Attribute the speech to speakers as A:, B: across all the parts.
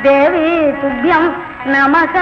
A: देवी तुभ्यं नमः।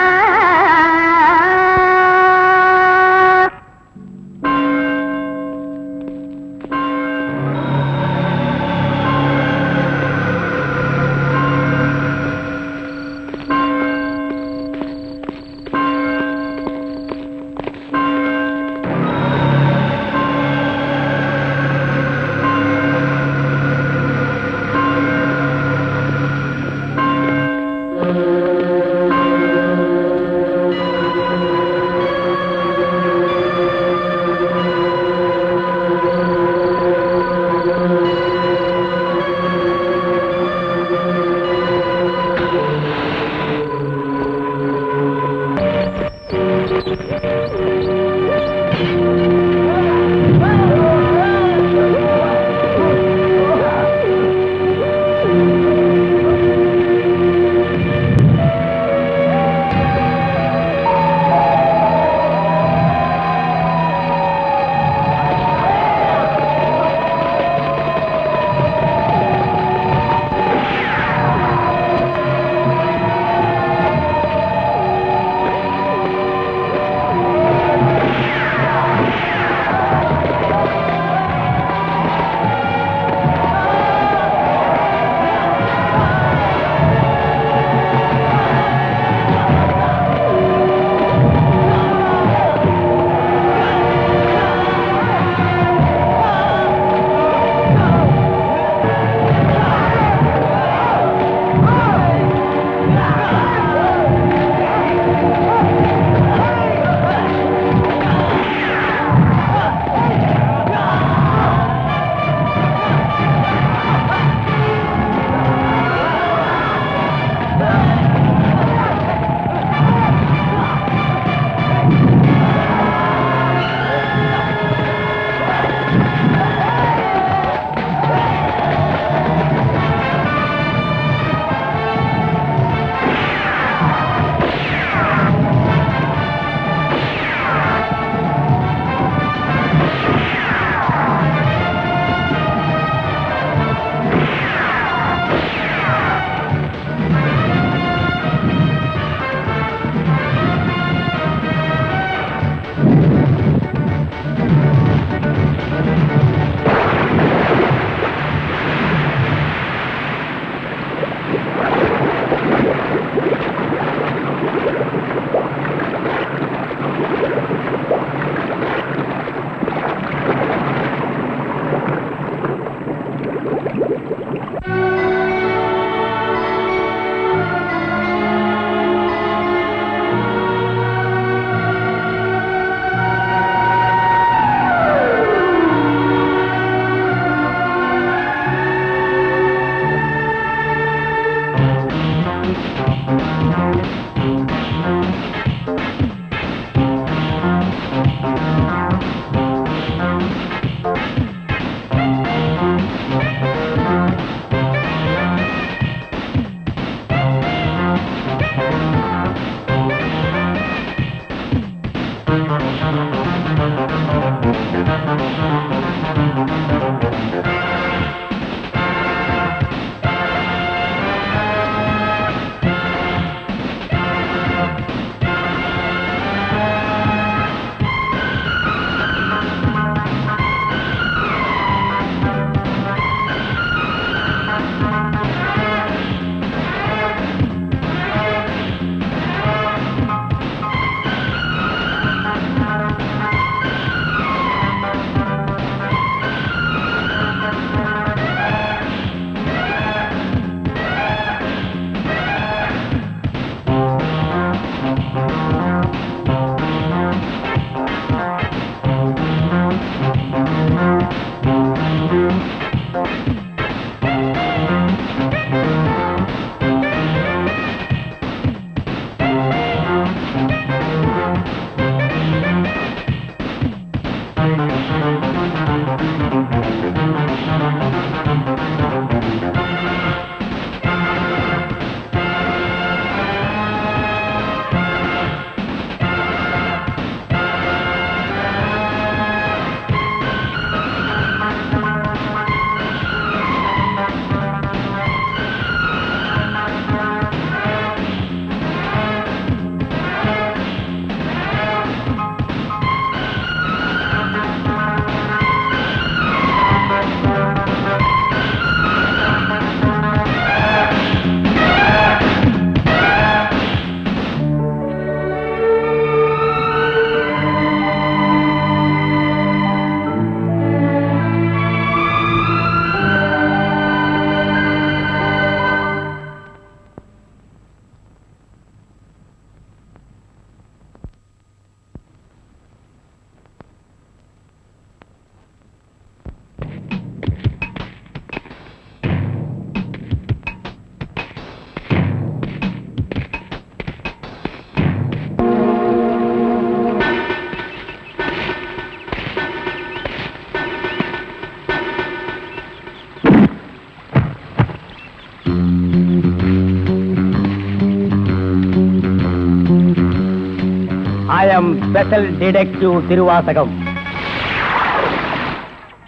B: am special detective Thiruvasagam.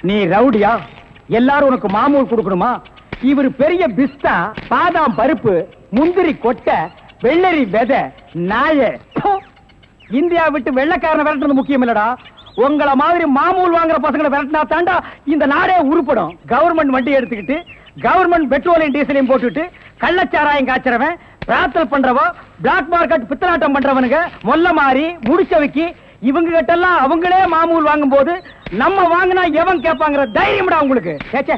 B: நீ ரவுடியா? எல்லாரும் உனக்கு மாமூல் கொடுக்கணுமா? இவர் பெரிய பிஸ்தா, பாதாம் பருப்பு, முந்திரி கொட்டை, வெள்ளரி விதை, நாய. இந்தியா விட்டு வெள்ளைக்காரனை விரட்டுறது முக்கியம் இல்லடா. உங்கள மாதிரி மாமூல் வாங்குற பசங்களை விரட்டினா தாண்டா இந்த நாடே உருப்படும். கவர்மெண்ட் வண்டி எடுத்துக்கிட்டு கவர்மெண்ட் பெட்ரோலையும் டீசலையும் போட்டுட்டு கள்ளச்சாராயம் காய்ச்சறவன், பிரார்த்தல் பண்றவோ, பிளாக் மார்க்கெட் பித்தலாட்டம் பண்றவனுங்க, மொல்ல மாறி முடிச்சவைக்கு இவங்க கிட்ட எல்லாம் அவங்களே மாமூல் வாங்கும் போது நம்ம வாங்கினா எவன் கேட்பாங்கிற தைரியம்டா உங்களுக்கு. கேச்சே,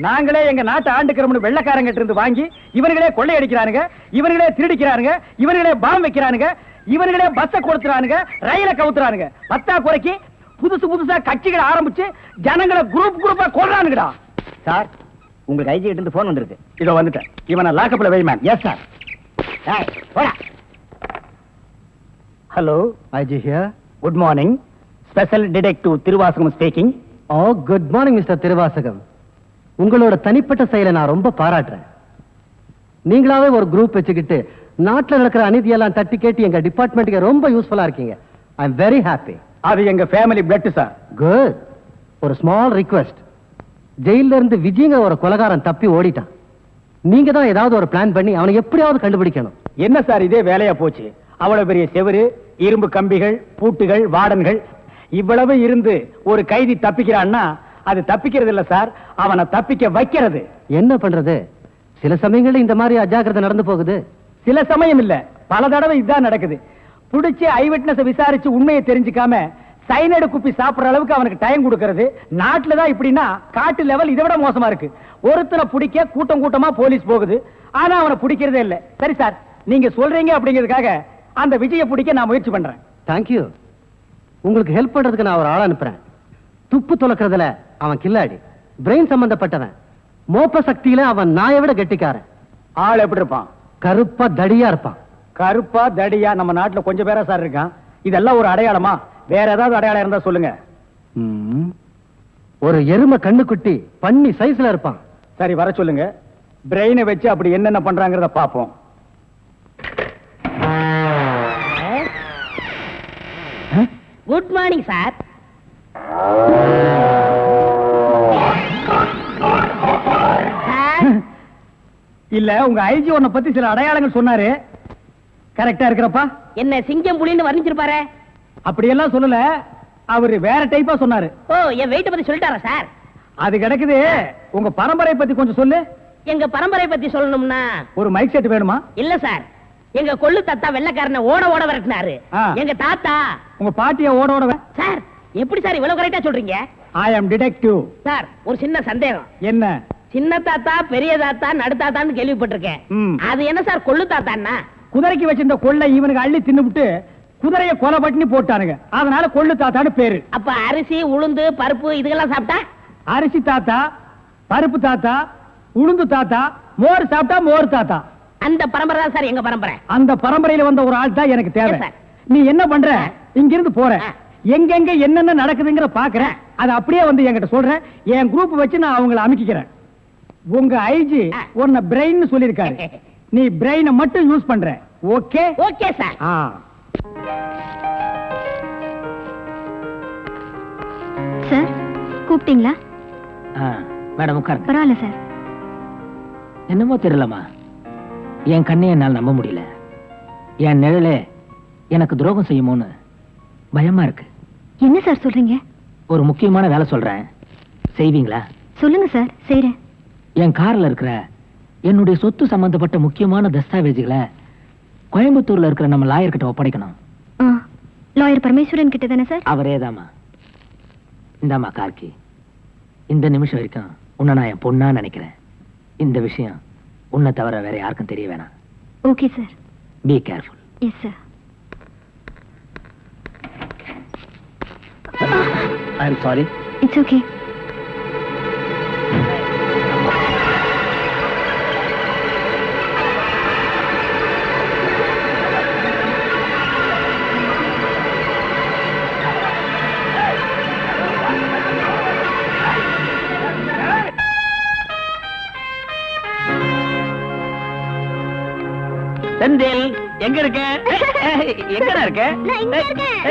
B: நாங்களே எங்க நாட்டை ஆண்டுக்கிறோம்னு வெள்ளைக்காரங்கிட்ட இருந்து வாங்கி இவர்களே கொள்ளையடிக்கிறானுங்க, இவர்களே திருடிக்கிறானுங்க, இவர்களே பாம் வைக்கிறானுங்க, இவர்களே பஸ்ஸை கொடுத்துறானுங்க, ரயில கவுத்துறானுங்க. பத்தா குறைக்கு புதுசு புதுசா கட்சிகளை ஆரம்பிச்சு ஜனங்களை குரூப்பா கொள்றானுங்கடா. சார், உங்களுக்கு ஐஜி கிட்ட இருந்து போன் வந்திருக்கு. இதோ வந்துட்டேன். இவனை லாக்கப்ல வை ma'am. Yes sir. Hello, IG here. Good morning. Special detective Thiruvasagam speaking.
C: Oh, good morning mister Thiruvasagam. உங்களோட தனிப்பட்ட செயலை நான் ரொம்ப பாராட்டுறேன். நீங்களாவே ஒரு குரூப் வச்சுக்கிட்டு நாட்டுல நடக்கிற அநீதியெல்லாம் தட்டி கேட்டு எங்க டிபார்ட்மெண்ட்டுக்கு ரொம்ப யூஸ்ஃபுல்லா இருக்கீங்க. I am very happy.
B: அது எங்க ஃபேமிலி பிளட் சார்.
C: குட். ஒரு ஸ்மால் ரிக்வெஸ்ட். ஜெயில இருந்து விஜய்ங்க ஒரு கொலைகாரன் தப்பி ஓடிட்டான். நீங்க தான் ஏதாவது ஒரு பிளான் பண்ணி அவனை எப்படியாவது கண்டுபிடிக்கணும்.
B: என்ன சார் இதே வேலையா போச்சு? அவ்வளவு பெரிய செவரு, இரும்பு கம்பிகள், பூட்டுகள், வார்டன்கள் இவ்வளவு இருந்து ஒரு கைதி தப்பிக்கிறான்னா அது தப்பிக்கிறது இல்ல சார், அவனை தப்பிக்க வைக்கிறது.
C: என்ன பண்றது? சில சமயங்கள்ல இந்த மாதிரி அஜாக்கிரதை நடந்து போகுது.
B: சில சமயம் இல்ல, பல தடவை இதுதான் நடக்குது. புடிச்சு ஐ விட்னஸ் விசாரிச்சு உண்மையை தெரிஞ்சுக்காம சைனடு குப்பி சாப்பிடுற அளவுக்கு அவனுக்கு டைம் கொடுக்கறது. நாட்டுல தான் இப்படின்னா காட்டு லெவல் இதை விட மோசமா இருக்கு. ஒருத்தனை பிடிக்க கூட்டம் கூட்டமா போலீஸ் போகுது, ஆனா அவனை பிடிக்கிறதே இல்ல. சரி சார், நீங்க சொல்றீங்க அப்படிங்கிறதுக்காக அந்த விஜயை பிடிக்க நான் முயற்சி பண்றேன்.
C: தேங்க்யூ. உங்களுக்கு ஹெல்ப் பண்றதுக்கு நான் ஒரு ஆள் அனுப்புறேன். துப்பு துலக்கிறதுல அவன் கில்லாடி, பிரெயின் சம்பந்தப்பட்டவன். மோப்ப சக்தியில அவன் நாயை விட கெட்டிக்காரன்.
B: ஆள் எப்படி இருப்பான்?
C: கருப்பா தடியா இருப்பான்.
B: கருப்பா தடியா நம்ம நாட்டுல கொஞ்சம் பேரா சார் இருக்கான். இதெல்லாம் ஒரு அடையாளமா? வேற ஏதாவது அடையாளம் இருந்தா சொல்லுங்க.
C: ஒரு எருமை கண்ணுக்குட்டி பண்ணி சைஸ்ல இருப்பான்.
B: சரி, வர சொல்லுங்க. பிரெயினை வச்சு அப்படி என்னென்ன பண்றாங்கறத பாப்போம்.
A: Good morning sir.
B: இல்ல, உங்க ஐஜி உன்னை பத்தி சில அடையாளங்கள் சொன்னாரு. கரெக்டா இருக்கிறப்பா?
A: என்ன சிங்கம் புலின்னு வர்ணிச்சிருப்பாரு?
B: அப்படியெல்லாம் சொல்லல, அவரு வேற டைப்பா சொன்னாரு.
A: ஓ, என் வெயிட்ட பத்தி சொல்லிட்டாரா சார்?
B: அது கிடக்குது. உங்க பரம்பரை பத்தி கொஞ்சம் சொல்லு.
A: எங்க பரம்பரை பத்தி சொல்லணும்னா
B: ஒரு மைக் செட் வேணுமா?
A: இல்ல சார், எங்க கொள்ளு தாத்தா வெள்ளைக்காரனை ஓட ஓட விரட்டினாரு. எங்க தாத்தா.
B: உங்க பாட்டிய ஓட ஓட
A: சார், எப்படி சார் இவ்வளவு கரெக்டா சொல்றீங்க?
B: ஐ அம் டிடெக்டிவ்.
A: சார், ஒரு சின்ன சந்தேகம்.
B: என்ன?
A: சின்ன தாத்தா, பெரிய தாத்தா, நடு தாத்தான்னு கேள்விப்பட்டிருக்கேன். அது என்ன சார் கொள்ளு தாத்தான்னா?
B: குதிரைக்கு வச்சிருந்த கொள்ளை இவனுக்கு அள்ளி தின்னுபிட்டு குதிரையை கொலை பண்ணி போட்டானுங்க. அதனால கொள்ளு தாத்தான்னு பேரு.
A: அப்ப அரிசி, உளுந்து, பருப்பு இதெல்லாம் சாப்பிட்டா?
B: அரிசி தாத்தா, பருப்பு தாத்தா, உளுந்து தாத்தா, மோர் சாப்பிட்டா மோர் தாத்தா.
A: அந்த பரம்பரை தான் சார் எங்க பரம்பரை.
B: அந்த பரம்பரையில வந்த ஒரு ஆள் தான் எனக்கு தேவை.
A: Yes, sir.
B: நீ என்ன பண்ற? இங்கிருந்து போற, எங்கெங்க என்னென்ன நடக்குதுங்கிற பாக்குறேன். அது அப்படியே வந்து என்கிட்ட சொல்றேன். என் குரூப் வச்சு நான் அவங்களை அமைக்கிறேன். உங்க ஐஜி உன்னை பிரெயின் சொல்லிருக்காரு. நீ பிரெயினை மட்டும் யூஸ் பண்ற. ஓகே?
A: Okay sir.
D: சார், கூப்பிட்டீங்களா?
E: மேடம் உட்காருங்க.
D: பரவாயில்ல சார்.
E: என்னமோ தெரியலமா, என் கண்ணை என்னால் நம்ப முடியல. என் நிழலே எனக்கு துரோகம் செய்யுமோன்னு பயமா இருக்கு.
D: என்ன சார் சொல்றீங்க?
E: ஒரு முக்கியமான வேலை சொல்றேன், செய்வீங்களா?
D: சொல்லுங்க சார், செய்றேன்.
E: என் கார்ல இருக்கிற என்னுடைய சொத்து சம்பந்தப்பட்ட முக்கியமான தஸ்தாவேஜுகளை கோயம்புத்தூர்ல இருக்கிற நம்ம லாயர் கிட்ட ஒப்படைக்கணும்.
D: லாயர் பரமேஸ்வரன் கிட்ட தானே சார்?
E: அவரேதாமா. இந்தாமா கார்கி, இந்த நிமிஷம் வரைக்கும் உன்னை நான் என் பொண்ணா நினைக்கிறேன். இந்த விஷயம் உன்னை தவிர வேற யாருக்கும் தெரிய வேணாம்.
D: Okay sir.
E: Be careful.
D: Yes sir.
E: I am sorry.
D: It's okay.
A: Senthil,
B: எங்க இருக்க? எங்கடா இருக்க?
D: நான் இங்க இருக்கேன்.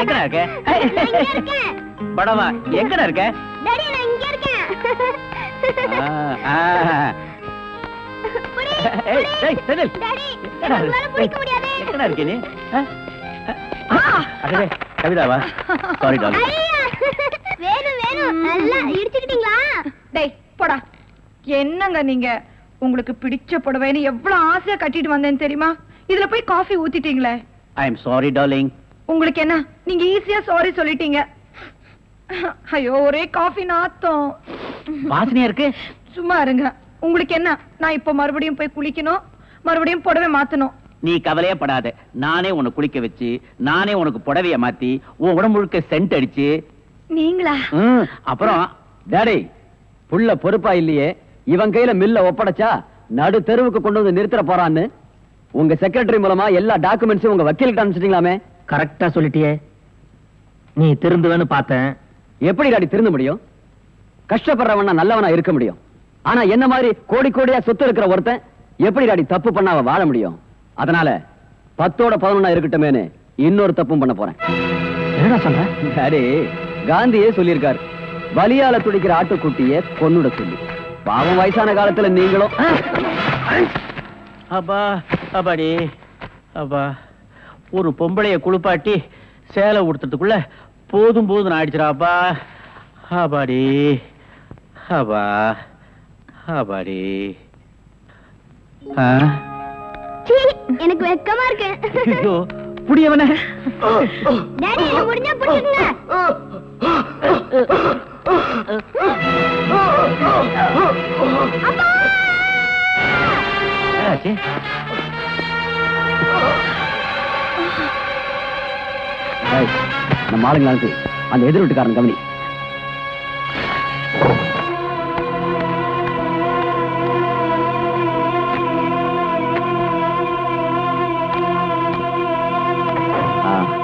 B: எங்கடா இருக்க?
D: நான் இங்க இருக்கேன்.
B: படவா எங்கடா இருக்க?
D: டாடி நான் இங்க இருக்கேன். புடி,
B: ஏய், ஏய், செந்தில்.
D: டாடி
B: எங்கடா
D: என்னால
B: இருக்க?
D: பிடிக்க முடியாது.
B: எங்கடா இருக்க நீ? அடடே, கவிதாவா? Sorry darling.
D: ஐயா, வேணும் நல்லா இடிச்சுக்கிட்டீங்களா?
F: டேய் போடா. என்னங்க நீங்க உங்களுக்கு பிடிச்ச புடவைன்னு எவ்வளவு ஆசையா கட்டிட்டு வந்தேன்னு தெரியுமா? இதுல போய் காஃபி ஊத்திட்டீங்களே.
B: I am sorry darling.
F: உங்களுக்கு என்ன, நீங்க ஈஸியா சாரி சொல்லிட்டீங்க. ஐயோ, ஒரே காஃபி நாத்தம்.
B: வாசனையா இருக்கு.
F: சும்மா இருங்க. உங்களுக்கு என்ன, நான் இப்ப மறுபடியும் போய் குளிக்கணும், மறுபடியும் புடவை மாத்தணும்.
B: நீ கவலையே படாத. நானே உன்னை குளிக்க வச்சு, நானே உனக்கு புடவைய மாத்தி, உன் உடம்பு முழுக்க சென்ட் அடிச்சு.
D: நீங்களா?
B: அப்புறம் டாடி, புள்ள பொறுப்பா இல்லையே, இவன் கையில மில்ல ஒப்படைச்சா நடு தெருவுக்கு கொண்டு வந்து நிறுத்த போறான்னு உங்க செக்ரட்டரி மூலமா எல்லா டாக்குமெண்ட்ஸும் உங்க வக்கீல்கிட்ட அனுப்பிச்சிட்டீங்களாமே.
E: கரெக்டா சொல்லிட்டியே. நீ திருந்துவேன்னு பார்த்தேன்.
B: எப்படி டாடி திருந்த முடியும்? கஷ்டப்படுறவனா நல்லவனா இருக்க முடியும். ஆனா என்ன மாதிரி கோடி கோடியா சொத்து இருக்கிற ஒருத்தன் எப்படி டாடி தப்பு பண்ண அவ வாழ முடியும்? அதனால 10ஓட 11 இருக்கட்டுமேனு இன்னொரு தப்பும் பண்ண போறேன்.
E: என்னடா சொல்ற?
B: டாடி, காந்தியே சொல்லியிருக்காரு, வலியால துடிக்கிற ஆட்டுக்குட்டிய கொன்னுட சொல்லி. பாவம் வயசான காலத்துல நீங்களும். அப்பா அப்பாடி அப்பா, ஒரு பொம்பளைய குளிப்பாட்டி சேலை உடுத்துறதுக்குள்ள போதும் போதும் ஆயிடுச்சுடாப்பா. அப்பாடி அப்பா அப்பாடி.
D: சீ, எனக்கு வெக்கமா இருக்கு.
B: ஐயோ, புடியவனே.
D: டாடி என்ன முடிஞ்சா பிடிச்சுங்க.
B: என்னாச்சு? ஏய், நம்ம ஆளுங்களாக்கு அந்த எதிர் வீட்டுக்காரன் கவனி.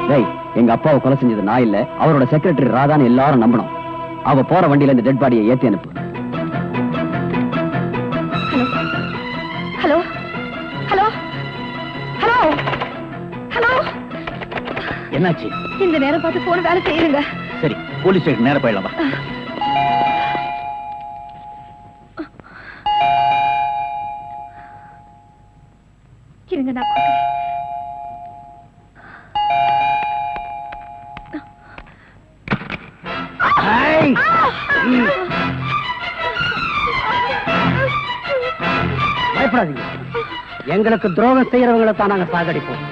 B: டேய், எங்க அப்பாவை கொலை செஞ்சது நான் இல்ல, அவரோட செக்ரட்டரி ராதான்னு எல்லாரும் நம்பணும். அவ போற வண்டியில இந்த டெட் பாடியை ஏத்தி அனுப்பு.
F: Hello hello hello hello.
B: என்னாச்சு?
F: இந்த நேரம் பார்த்து போன வேலை செய்யுங்க.
B: சரி, போலீஸ் ஸ்டேஷன் நேரா போயிடலாம் வா.
F: இருங்க, நான் பார்க்கிறேன்.
C: பயப்படாதீங்க. எங்களுக்கு துரோகம் செய்யறவங்களை தான் நாங்க சாகடிப்போம்.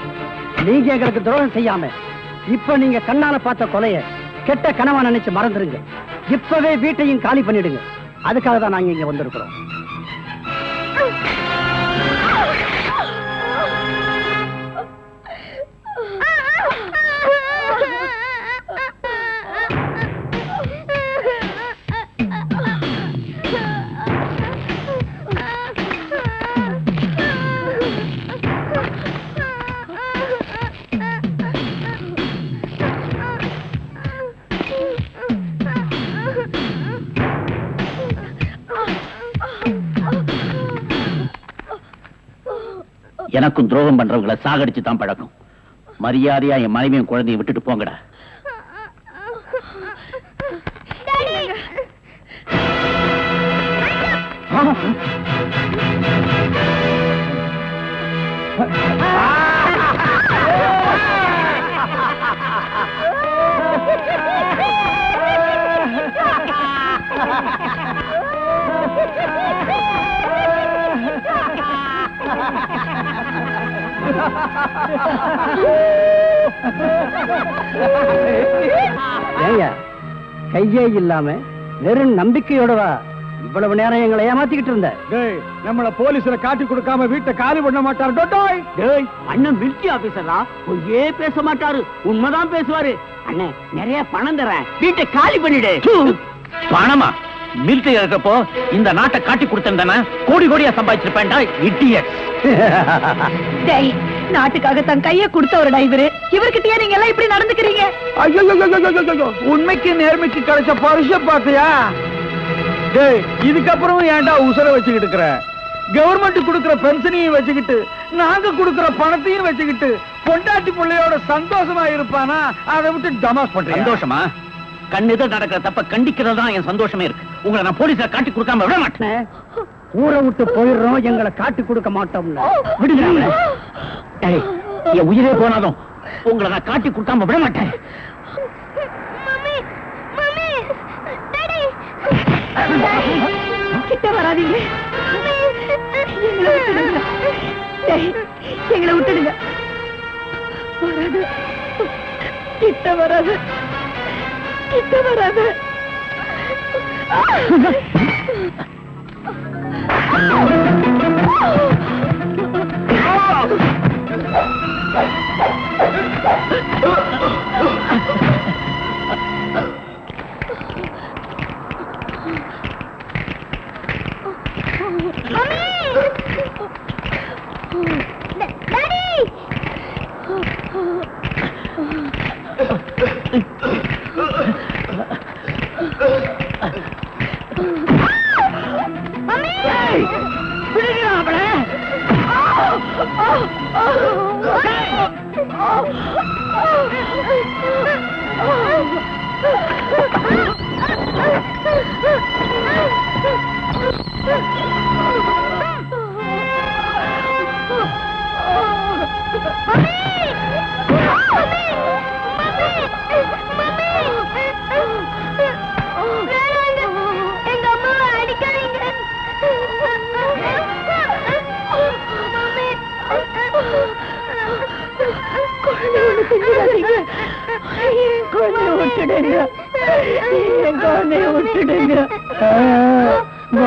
C: நீங்க எங்களுக்கு துரோகம் செய்யாம இப்ப நீங்க கண்ணால பார்த்த கொலைய கெட்ட கனவா நினைச்சு மறந்துருங்க. இப்பவே வீட்டையும் காலி பண்ணிடுங்க. அதுக்காக தான் நாங்க இங்க வந்திருக்கிறோம்.
B: எனக்கும் துரோகம் பண்றவங்களை சாகடிச்சு தான் பழக்கம். மரியாதையா என் மனைவியும் குழந்தையும் விட்டுட்டு போங்கடா.
C: ஏங்க, கையே இல்லாம வெறும் நம்பிக்கையோடவா இவ்வளவு நேரம் எங்களை ஏமாத்திக்கிட்டு இருந்த?
B: நம்மள போலீஸ்ல காட்டி கொடுக்காம வீட்டை காலி பண்ண மாட்டாரு.
A: அண்ணன் மிலிட்டரி ஆபீசரா, பொய்யே பேச மாட்டாரு, உண்மைதான் பேசுவாரு. அண்ணே, நிறைய பணம் தரேன், வீட்டை காலி பண்ணிடு.
B: பணமா? மிலிட்டரி இருக்கப்போ இந்த நாட்டை காட்டி கொடுத்தா கோடி கோடியா சம்பாதிச்சிருப்பேன்டா. இடியட்.
F: டேய், நாட்டுக்காக தன் கையை கொடுத்தவருடா இவரு. இவர்கிட்டயே நீங்க எல்லாம் இப்படி நடந்துக்கிறீங்க?
B: உண்மைக்கு நேர்மைக்கு கிடைச்ச பரிச பாத்தியா? டேய், இதுக்கப்புறம் ஏன்டா உசுர வச்சுக்கிட்டு இருக்கிற? கவர்மெண்ட் கொடுக்கிற பென்ஷனையும் வச்சுக்கிட்டு நாங்க கொடுக்கிற பணத்தையும் வச்சுக்கிட்டு பொண்டாட்டி பிள்ளையோட சந்தோஷமா இருப்பானா? அதை விட்டு தமாஸ் பண்றேன்.
A: சந்தோஷமா? கண்ணெதிர நடக்கிற தப்ப கண்டிக்கிறது தான் என் சந்தோஷமே இருக்கு. உங்களை நான் போலீஸ்ல காட்டி கொடுக்காம விட மாட்டேன்.
B: ஊரை விட்டு போயிடுறோம், எங்களை காட்டி கொடுக்க மாட்டோம்ல.
A: விடுங்க. ஏய், என் உயிரே போனாலும் உங்களை நான் காட்டி கொடுக்காம விட மாட்டேன்.
D: மம்மி மம்மி டாடி
F: கிட்ட வராதீங்க. எங்களை விட்டுடுங்க. வராது, கிட்ட வராது, கிட்ட வராது.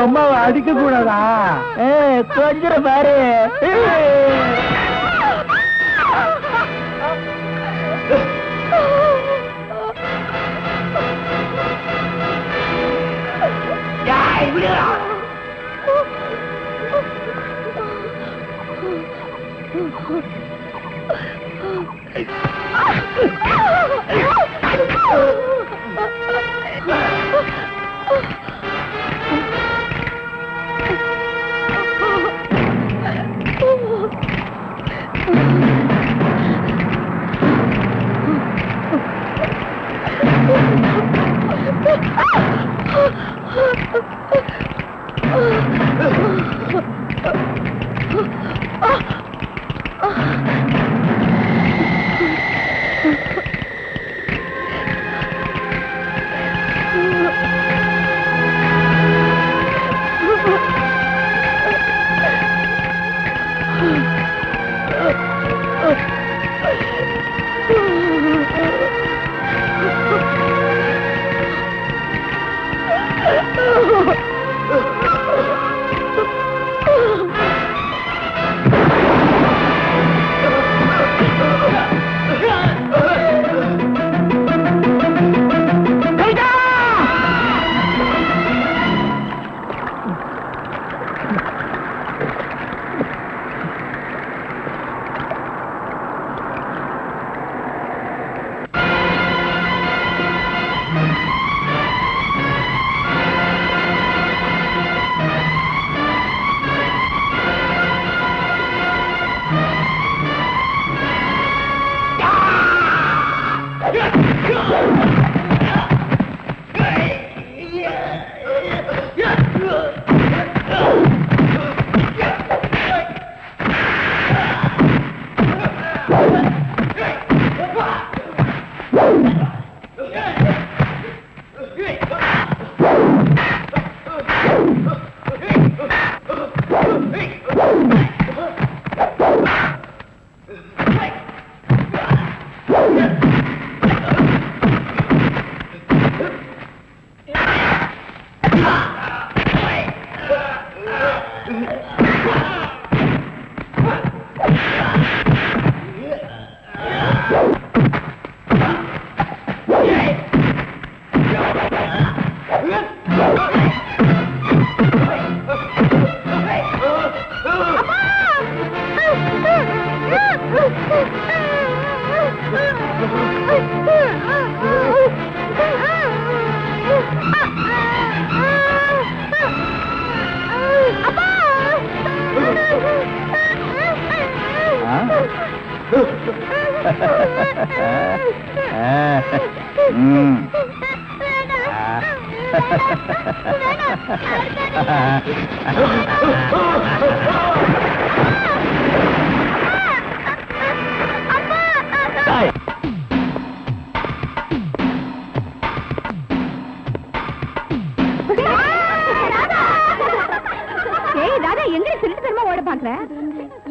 B: அம்மாவை அடிக்க கூடாதா? கொஞ்சம் பாரு.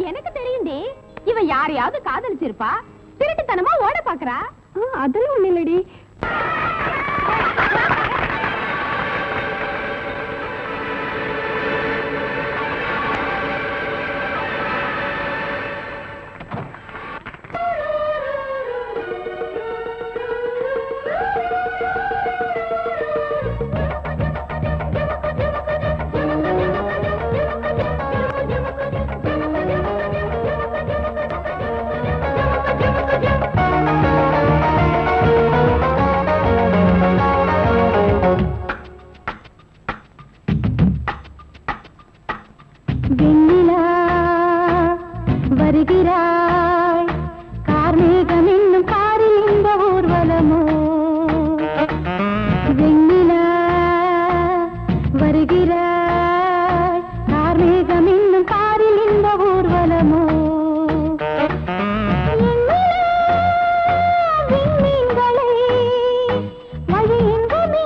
D: எனக்கு தெரியுந்தே இவன் யாரையாவது காதலிச்சிருப்பா திருட்டுத்தனமா ஓட பாக்குறா அதெல்லாம் ஒண்ணு இல்லடி வருகிறாய் கார்மேகம் என்னும் காரில் இந்த ஊர்வலமோ வெண்ணிலா வருகிறாய் கார்மேகம் என்னும் காரில் இந்த ஊர்வலமோ விண்மீன்களை வழியெங்குமே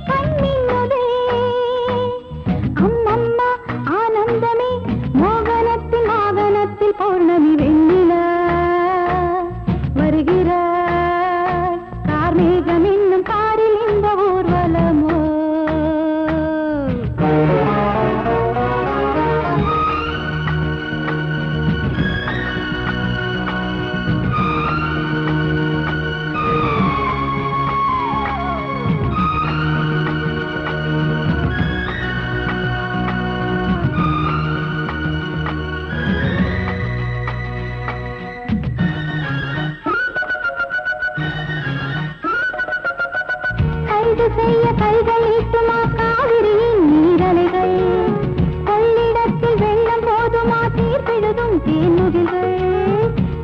D: கண்மின்னதே அம்மம்மா ஆனந்தமே மோகனத்தின் வாகனத்தில் பௌர்ணமி வெண்ணிலா வருகிறாய் கார்மேகம் என்னும் காரில் இந்த ஊர்வலமோ கைது செய்ய கைகள் ஈட்டுமா காவிரியின் நீரலைகள் கொள்ளிடத்தில் வெள்ளம் போதுமா தீர்ப்பெழுதும் தேன்முகில்கள்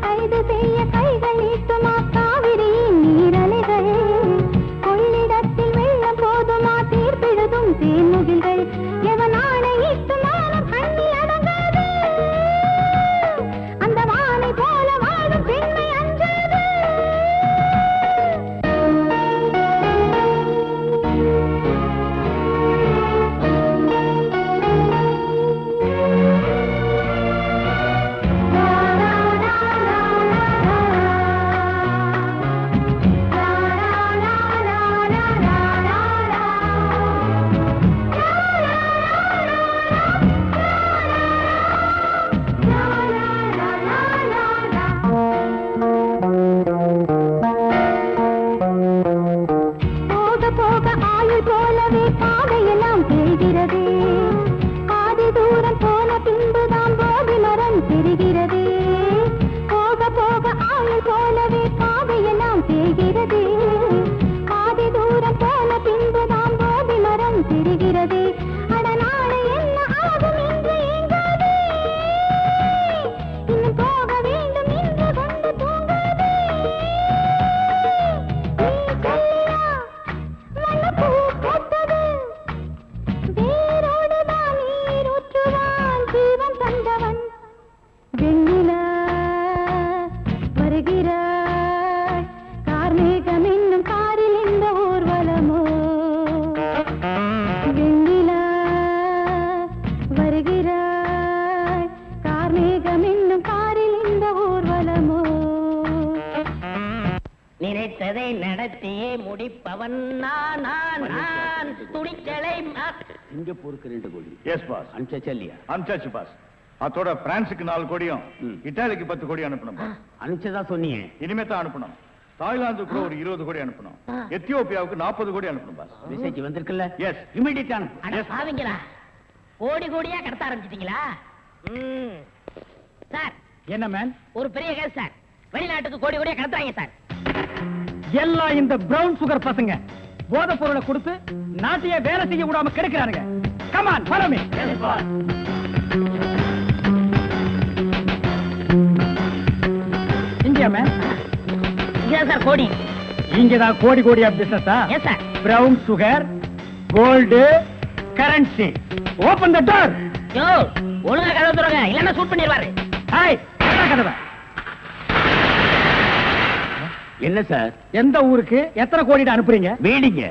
D: கைது செய்ய கைகள் ஈட்டுமா காவிரியின் நீரலைகள் கொள்ளிடத்தில் வெள்ளம் போதுமா தீர்ப்பெழுதும் தேன்முகில்கள் எவன் ஆணையிட்டு மானம் கண்ணில் அடங்காது அந்த வானை போல வாழும் பெண்மை அஞ்சாது போக போக ஆயுள் போலவே பாதையெல்லாம் தெரிகிறது பாதி தூரம் போன பின்புதான் போதி மரம் தெரிகிறது போக போக ஆயுள் போலவே பாதையெல்லாம் தெரிகிறது பாதி தூரம் போன பின்புதான் போதி மரம் தெரிகிறது அட நாளை என்ன ஆகும் என்று ஏங்காதே இன்னும் போக வேண்டும் என்று கொண்டு தூங்காதே நீ சொல்லியா மனப்பூ பூத்தது வேரோடுதான் நீர் ஊற்றுவான் ஜீவன் தந்தவன் வெண்ணிலா வருகிறாய் கார்மேகம் என்னும் காரில் இந்த ஊர்வலமோ வெண்ணிலா வருகிறாய் கார்மேகம் என்னும் காரில் இந்த ஊர்வலமோ
A: நினைத்ததை நடத்தியே முடிப்பவன் நான் துணிச்சலை சிங்கப்பூருக்கு 2 கோடி
G: எஸ் பாஸ்
A: அனுப்பிச்சல்லியா
G: அனுப்பிச்சாச்சு பாஸ் அதோட பிரான்ஸுக்கு 4 கோடியும் இட்டாலிக்கு 10 கோடி அனுப்பணும் boss.
A: அனுப்பிச்சதா சொன்னீங்க
G: இனிமே தான் அனுப்பணும் தாய்லாந்துக்கு கூட ஒரு 20 கோடி அனுப்பணும் எத்தியோப்பியாவுக்கு 40 கோடி அனுப்பணும் பாஸ்
A: மெசேஜ் வந்திருக்குல்ல
G: எஸ்
A: இமிடியேட்
E: பாவீங்களா கோடி கோடியா கடத்த ஆரம்பிச்சிட்டீங்களா சார்
B: என்ன மேன்
E: ஒரு பெரிய கேஸ் சார் வெளிநாட்டுக்கு கோடி கோடியா கடத்துறாங்க சார்
B: எல்லாம் இந்த பிரவுன் சுகர் பசங்க போதை பொருளை கொடுத்து நாட்டையே வேலை செய்ய விடாம கெடுக்கிறானுங்க கமான் follow me. ஏரியாமே
E: இதான் சார் கோடி.
B: இங்கதான் கோடி கோடியா பிசினஸா?
E: Yes sir.
B: Brown sugar, gold, currency. Open the door.
E: Yo, ஒழுங்கா கதவை திறங்க, இல்லன்னா ஷூட் பண்ணிடுவாரு.
B: ஹாய், கதவை.
A: என்ன சார்?
B: எந்த ஊருக்கு எத்தனை கோடிட்டு அனுப்புறீங்க?
A: வீடிங்க.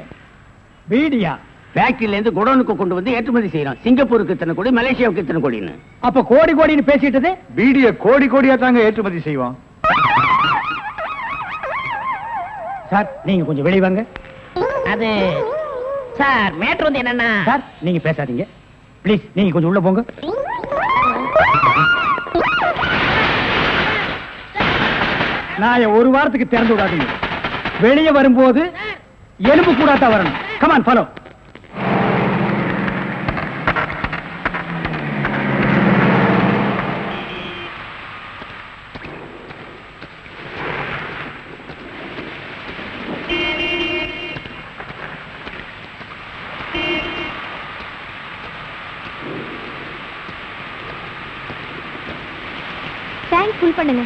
B: வீடியா?
A: ஃபேக்டரியில இருந்து குடோனுக்கு கொண்டு வந்து ஏற்றுமதி செய்யறோம். சிங்கப்பூருக்கு இத்தனை கோடி, மலேசியாவுக்கு இத்தனை கோடின்னு.
B: அப்ப கோடி கோடின்னு பேசிட்டது?
G: பீடிய கோடி கோடியா தாங்க ஏற்றுமதி செய்வோம்.
B: சார் நீங்க கொஞ்சம் வெளிய வாங்க.
E: அது சார் மேட்ரு வந்து என்னன்னா
B: சார் நீங்க பேசாதீங்க ப்ளீஸ். நீங்க கொஞ்சம் உள்ள போங்க. நான் ஒரு வாரத்துக்கு திறந்து விடாதீங்க. வெளியே வரும்போது எலும்பு கூடாதான் வரணும். Come on follow.
D: டேங்க் ஃபுல் பண்ணுங்க.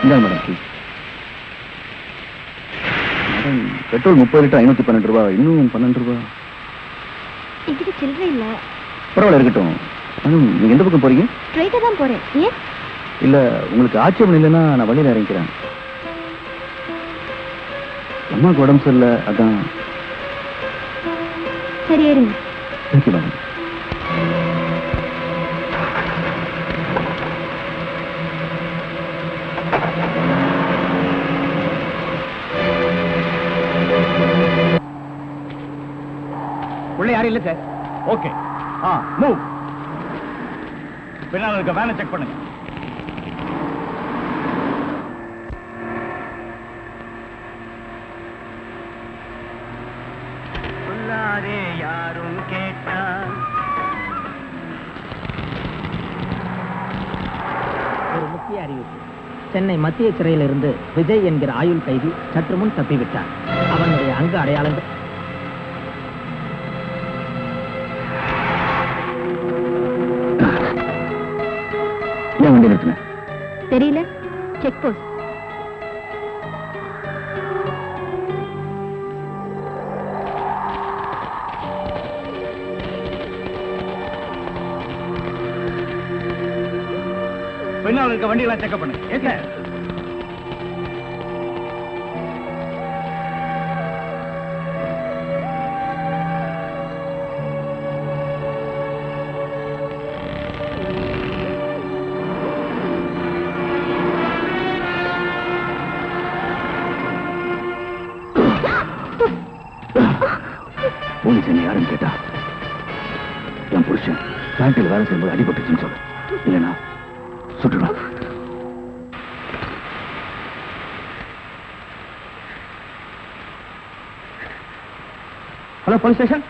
G: Madam please. Madam petrol 30 litre 512 ரூபாய். இன்னும் 12 ரூபாய்.
D: என்கிட்ட சில்லறை இல்ல.
G: பரவாயில்ல இருக்கட்டும். மேடம் நீங்க எந்த பக்கம் போறீங்க?
D: ஸ்ட்ரைட்டா தான் போறேன். ஏன்?
G: இல்ல உங்களுக்கு ஆட்சேபம் இல்லைன்னா நான் வழியில இறங்கிக்கிறேன். அம்மாவுக்கு உடம்பு சரியில்லை, அதான்.
D: சரி ஏறுங்க.
G: Thank you madam.
B: உள்ள யாரும் இல்ல சார்.
G: ஓகே. மூவ். பின்னால இருக்க வேனை செக் பண்ணுங்க.
A: யாரும் கேட்டால்
E: ஒரு முக்கிய அறிவிப்பு. சென்னை மத்திய சிறையிலிருந்து விஜய் என்கிற ஆயுள் கைதி சற்று முன் தப்பிவிட்டார். அவனுடைய அங்க அடையாளங்கள்
G: ஏன் வண்டி நிறுத்தின?
D: தெரியல. Check post.
G: பின்னால் இருக்க வண்டியெல்லாம் செக்அப் பண்ணுங்க. ஏன் சார்? போலீஸ் என்ன யாருன்னு கேட்டா என் புருஷன் பேங்க்ல வேலை செய்யும்போது அடிபட்டுச்சுன்னு சொல்லு. இல்லைன்னா சுட்டுடுவான்.
B: Hello police station.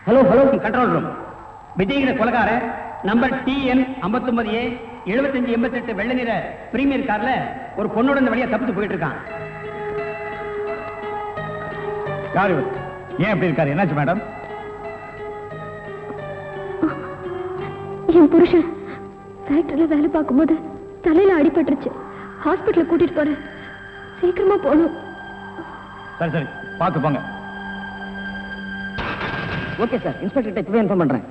B: Hello hello control room. விஜய்கிற கொலகார நம்பர் TN 59A 7588 வெள்ளை நிற பிரீமியர் கார்ல ஒரு பொண்ணோட இந்த வழியா தப்பிச்சு போயிட்டு இருக்கான்.
G: யாரு இவர்? ஏன் அப்படி இருக்காரு? என்னாச்சு மேடம்?
D: என் புருஷன் ஃபேக்டரியில வேலை பார்க்கும்போது தலையில அடிபட்டுருச்சு. ஹாஸ்பிட்டல் கூட்டிட்டு போறேன். சீக்கிரமா போகணும்.
G: சரி சரி பார்த்து போங்க.
B: Okay sir. இன்ஸ்பெக்டர் இப்பவே இன்ஃபார்ம் பண்றேன்.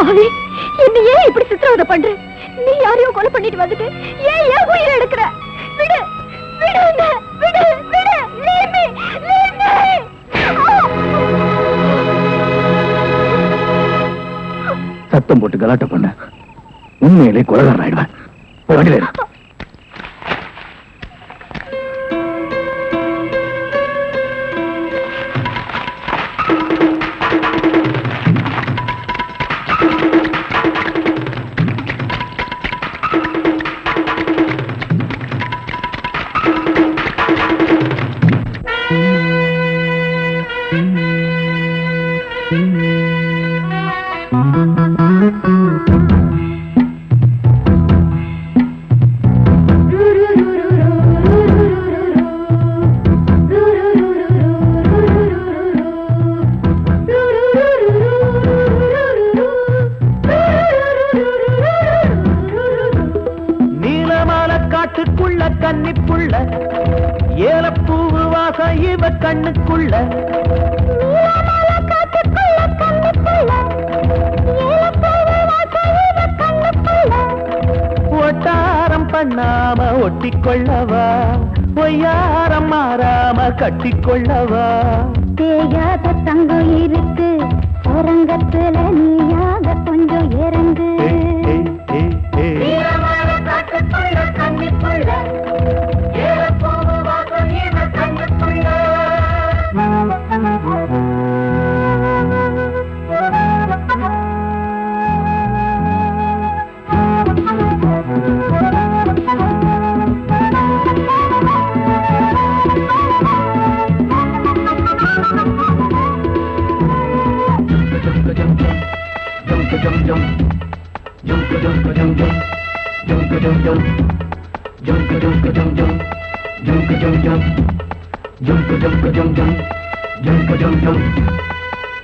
D: பாவி, என்ன ஏன் இப்படி சித்திரவதை பண்ற? நீ யாரையும் கொலை பண்ணிட்டு வந்துட்டு ஏன் ஏன் உயிரை எடுக்கிற? விடு விடு என்ன, விடு விடு, leave me, leave me.
G: சத்தம் போட்டு கலாட்ட பண்ண உண்மையிலே கொலைகாரன் ஆயிடுவேன். வண்டியில இரு.
B: காட்டுக்குள்ள கன்னிப்புள்ள ஏலப்பூவு வாசம் இவ கண்ணுக்குள்ள. ஒட்டாரம் பண்ணாம ஒட்டிக்கொள்ளவா, பொய்யாரம் மாறாம கட்டிக்கொள்ளவா.
D: தேயாத தங்கம் இருக்கு அரங்கத்துல, நீயாக கொஞ்சம் இறங்கு.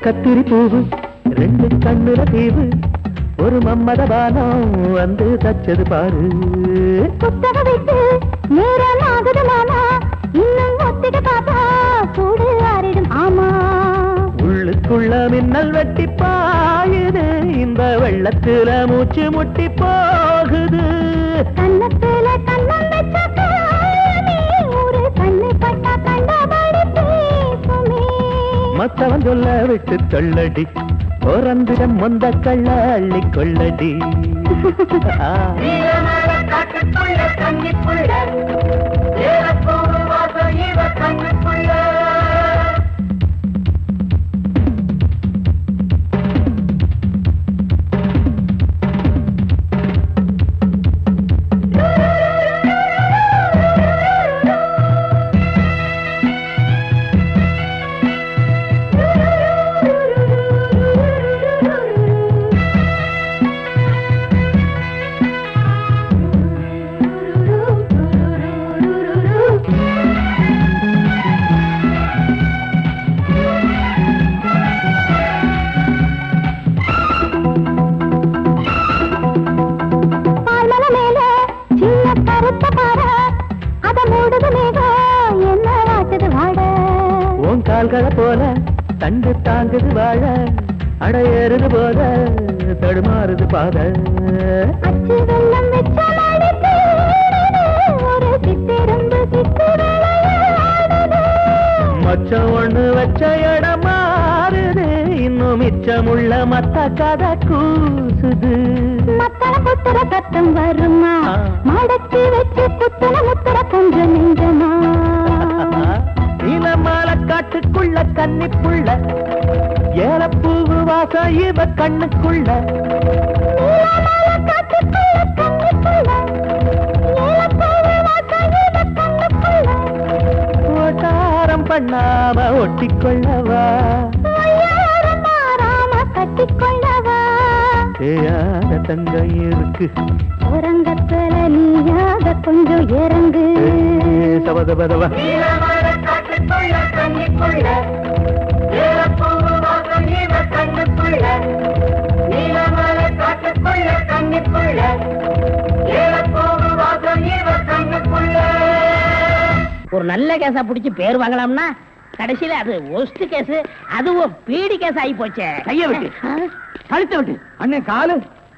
B: கத்திரி பூவு ரெண்டு கண்ணுல தீவு, ஒரு மம்மத பானம் வந்து தச்சது பாரு.
D: புத்தக விட்டு நேரம் ஆகுது மாமா, இன்னும் ஒத்திக பாப்பா கூடு ஆறிடும். ஆமா,
B: உள்ளுக்குள்ள மின்னல் வெட்டி பாயுது, இந்த வெள்ளத்துல மூச்சு முட்டி போகுது.
D: கண்ணத்துல கண்ணம் வச்ச ஒரு கண்ணு பட்டா கண்டபடி பேசுமே.
B: மத்தவன் சொல்ல விட்டு சொல்லடி, பிறந்திடம் மொந்த கள்ள அள்ளி கொள்ளடி. கால்களை போல தண்டு தாங்குது வாழ, அடையேறுது போல தடுமாறுது பாத.
D: அச்சு வெள்ளம் வெச்ச ஒரு சித்திரம்பு
B: மச்சம் ஒண்ணு வச்ச இடம் மாறுது, இன்னும் மிச்சமுள்ள மத்த கதை கூசுது.
D: மத்தன புத்திர சத்தம் வருமா, மடக்கி வச்சு புத்தன முத்திர கொஞ்சம் நெஞ்சமா.
B: நீலமால காட்டுக்குள்ள கன்னிப்புள்ள ஏலப்பூவு வாசம் இவ கண்ணுக்குள்ள. ஓட்டாரம் பண்ணாம ஒட்டிக்கொள்ளவா,
D: கட்டிக்கொள்ளவா.
B: தேயாத தங்கம் இருக்கு
D: உறங்கத்துல, நீயாக கொஞ்சம் இறங்கு.
B: சபதபதவா
A: ஒரு நல்ல கேஸா பிடிச்சு பேர் வாங்கலாம்னா கடைசியில அது ஒஸ்ட் கேஸ், அதுவும் பீடி கேஸ் ஆகி போச்சே. கைய விட்டு, கழுத்தை விட்டு.
B: அண்ணே காலு.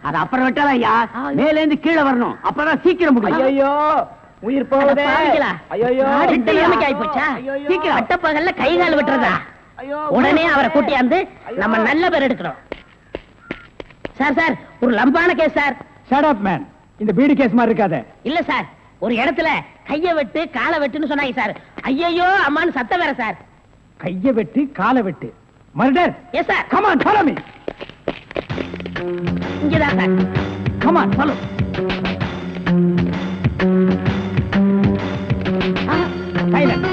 A: அது அப்புறம் விட்டாரா ஐயா, மேல இருந்து கீழே வரணும், அப்பதான் சீக்கிரம் முடியும்.
B: ஐயோ உயிர் போகுதே. ஐயோ
A: இந்த நிலைமைக்கு ஆகி போச்சா? சீக்கிரம் பட்டப்பகல்ல கை கால் விட்டுறதா? உடனே அவரை கூட்டியாந்து நம்ம நல்ல பேர் எடுக்கணும். சார் சார், ஒரு லம்பான case sir.
B: Shut up man. இந்த பீடி கேஸ் மாதிரி இருக்காதே.
A: இல்ல சார், ஒரு இடத்துல கைய வெட்டு காலை வெட்டுன்னு சொன்னாங்க சார். ஐயோ அம்மான்னு சத்தம் வேற சார்.
B: கைய வெட்டு காலை வெட்டு murder.
A: Yes sir.
B: Come on follow me.
A: இங்கதான் sir.
B: Come on follow. Silent.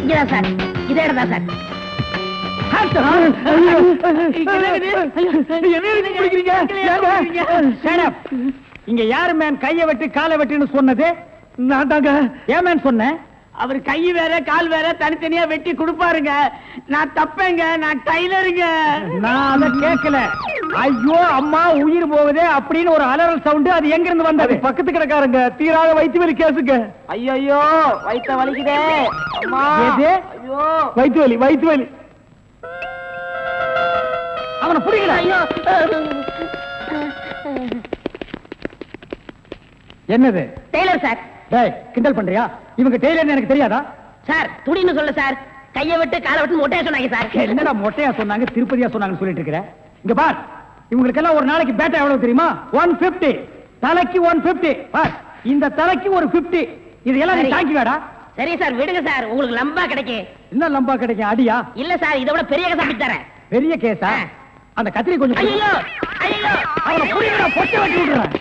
A: இங்கதான் சார், இதே இடம் தான் சார்.
B: இங்க யாரு மேன் கைய வெட்டு காலை வெட்டுன்னு சொன்னது? நான் தாங்க. ஏன் மேன் சொன்னேன்?
A: அவர் கை வேற கால் வேற தனித்தனியா வெட்டி கொடுப்பாருங்க. நான் தப்பேங்க, நான் டைலருங்க.
B: நான் அத கேட்கல. ஐயோ அம்மா உயிர் போகுதே அப்படின்னு ஒரு அலறல் சவுண்ட். அது எங்க இருந்து வந்தது? பக்கத்து கிடக்காரங்க. தீராத வயிற்று வலி கேசுங்க.
A: ஐயோ வயித்த வலிக்குதே அம்மா. ஐயோ
B: வயிற்று வலி வயிற்று வலி. அவனை புரியல.
A: ஐயோ
B: என்னது?
A: Tailor sir.
B: டேய் கிண்டல் பண்றியா? இவங்க டெய்லர்னு எனக்கு தெரியாதா?
A: சார் துணின்னு சொல்ல சார். கைய விட்டு காலை விட்டு மொட்டையா சொன்னாங்க சார்.
B: என்னடா மொட்டையா சொன்னாங்க திருப்பதியா சொன்னாங்கன்னு சொல்லிட்டு இருக்கிற? இங்க பார், இவங்களுக்கெல்லாம் ஒரு நாளைக்கு பேட்டா எவ்வளவு தெரியுமா? 150. தலைக்கு 150. பார், இந்த தலைக்கு ஒரு 50. இதெல்லாம் நீ தாங்கி வேடா.
A: சரி சார் விடுங்க சார், உங்களுக்கு லம்பா கிடைக்கும்.
B: என்ன லம்பா கிடைக்கும்? அடியா?
A: இல்ல சார், இதை விட பெரிய கேஸ் அப்படி தரேன்.
B: பெரிய கேஸா? அந்த கத்திரி கொஞ்சம்
A: ஐயோ ஐயோ
B: அவனை புரியல. பொட்டை வெட்டி விடுறேன்.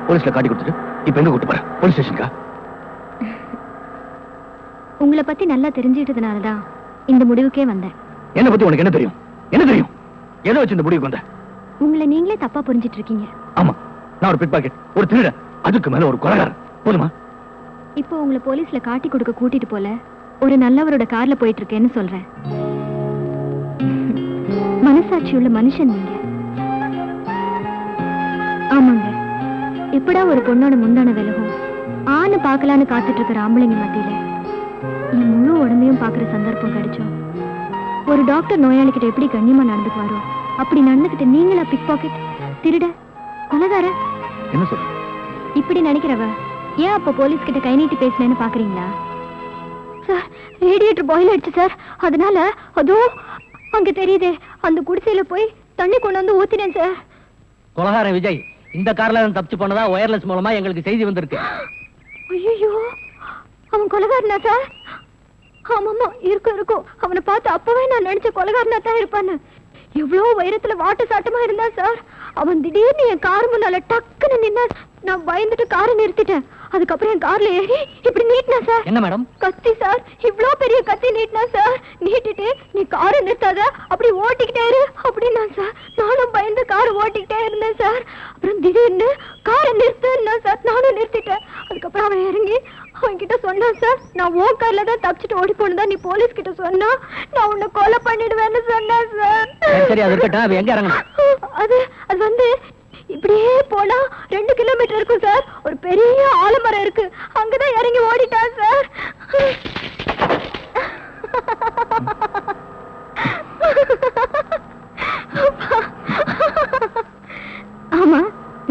G: போலீஸ்ல காட்டி கொடுத்துட்டு இப்ப எங்க கூட்டு போற? போலீஸ் ஸ்டேஷனுக்கா?
D: உங்களை பத்தி நல்லா தெரிஞ்சுக்கிட்டதுனாலதான் இந்த முடிவுக்கே வந்தேன்.
G: என்ன பத்தி உனக்கு என்ன தெரியும்? என்ன தெரியும்? எதை வச்சு இந்த முடிவுக்கு வந்த?
D: உங்களை நீங்களே தப்பா புரிஞ்சிட்டு இருக்கீங்க.
G: ஆமா, நான் ஒரு பிக் பாக்கெட், ஒரு திருட, அதுக்கு மேல ஒரு கொலைகாரன். போதுமா?
D: இப்போ உங்களை போலீஸ்ல காட்டி கொடுக்க கூட்டிட்டு போல ஒரு நல்லவரோட கார்ல போயிட்டு இருக்கேன்னு சொல்றேன். மனசாட்சி உள்ள மனுஷன் நீங்க. ஆமாங்க, எப்படா ஒரு பொண்ணோட முந்தான விலகும் ஆணு பாக்கலான்னு காத்துட்டு இருக்கிற ஆம்பளைங்க மத்தியில என் முழு உடம்பையும் பாக்குற சந்தர்ப்பம் கிடைச்சோம். ஒரு டாக்டர் நோயாளிகிட்ட எப்படி கண்ணியமா நடந்துக்குவாரோ அப்படி நடந்துகிட்டு நீங்களா பிக் பாக்கெட், திருட, கொலைகார?
G: என்ன சொல்ற?
D: இப்படி நினைக்கிறவ ஏன் அப்ப போலீஸ் கிட்ட கை நீட்டி பேசினேன்னு பாக்குறீங்களா? சார், ரேடியேட்டர் பாயில் ஆயிடுச்சு சார். அதனால அதோ அங்க தெரியுதே அந்த குடிசையில போய் தண்ணி கொண்டு வந்து ஊத்தினேன் சார்.
E: கொலகாரன் விஜய் இந்த கார்ல தப்பிச்சு போனதா வயர்லெஸ் மூலமா எங்களுக்கு செய்தி வந்திருக்கு.
D: ஐயோ, அவன் கொலைகாரனா சார்? ஆமாமா, இருக்கும். அவனை பார்த்து அப்பவே நான் நினைச்ச கொலைகாரனா தான் இருப்பான்னு. எவ்வளவு உயரத்துல வாட்ட சாட்டமா இருந்தா சார். அவன் திடீர்னு என் கார் முன்னால டக்குன்னு நின்னா. நான் பயந்துட்டு காரை நிறுத்திட்டேன். அதுக்கப்புறம் என் கார்ல ஏறி இப்படி நீட்டினா சார்.
E: என்ன மேடம்?
D: கத்தி சார், இவ்ளோ பெரிய கத்தி நீட்டினா சார். நீட்டிட்டு நீ காரை நிறுத்தாத, அப்படி ஓட்டிக்கிட்டே இரு அப்படின்னா சார். நானும் பயந்து காரை ஓட்டிக்கிட்டே இருந்தேன் சார். அப்புறம் திடீர்னு காரை நிறுத்துன்னா சார். நானும் நிறுத்திட்டேன். அதுக்கப்புறம் அவன் இறங்கி அவன் கிட்ட சொன்னான் சார், நான் ஓ கார்ல தான் தப்பிச்சுட்டு ஓடி போனதா நீ போலீஸ் கிட்ட சொன்னா நான் உன்னை கொலை பண்ணிடுவேன்னு சொன்னேன் சார்.
E: சரி, அது இருக்கட்டும். அவ எங்க இறங்கணும்?
D: அது வந்து இப்படியே போனா 2 கிலோமீட்டர் இருக்கும் சார். ஒரு பெரிய ஆலமரம் இருக்கு, அங்கதான் இறங்கி ஓடிட்டான் சார். ஆமா,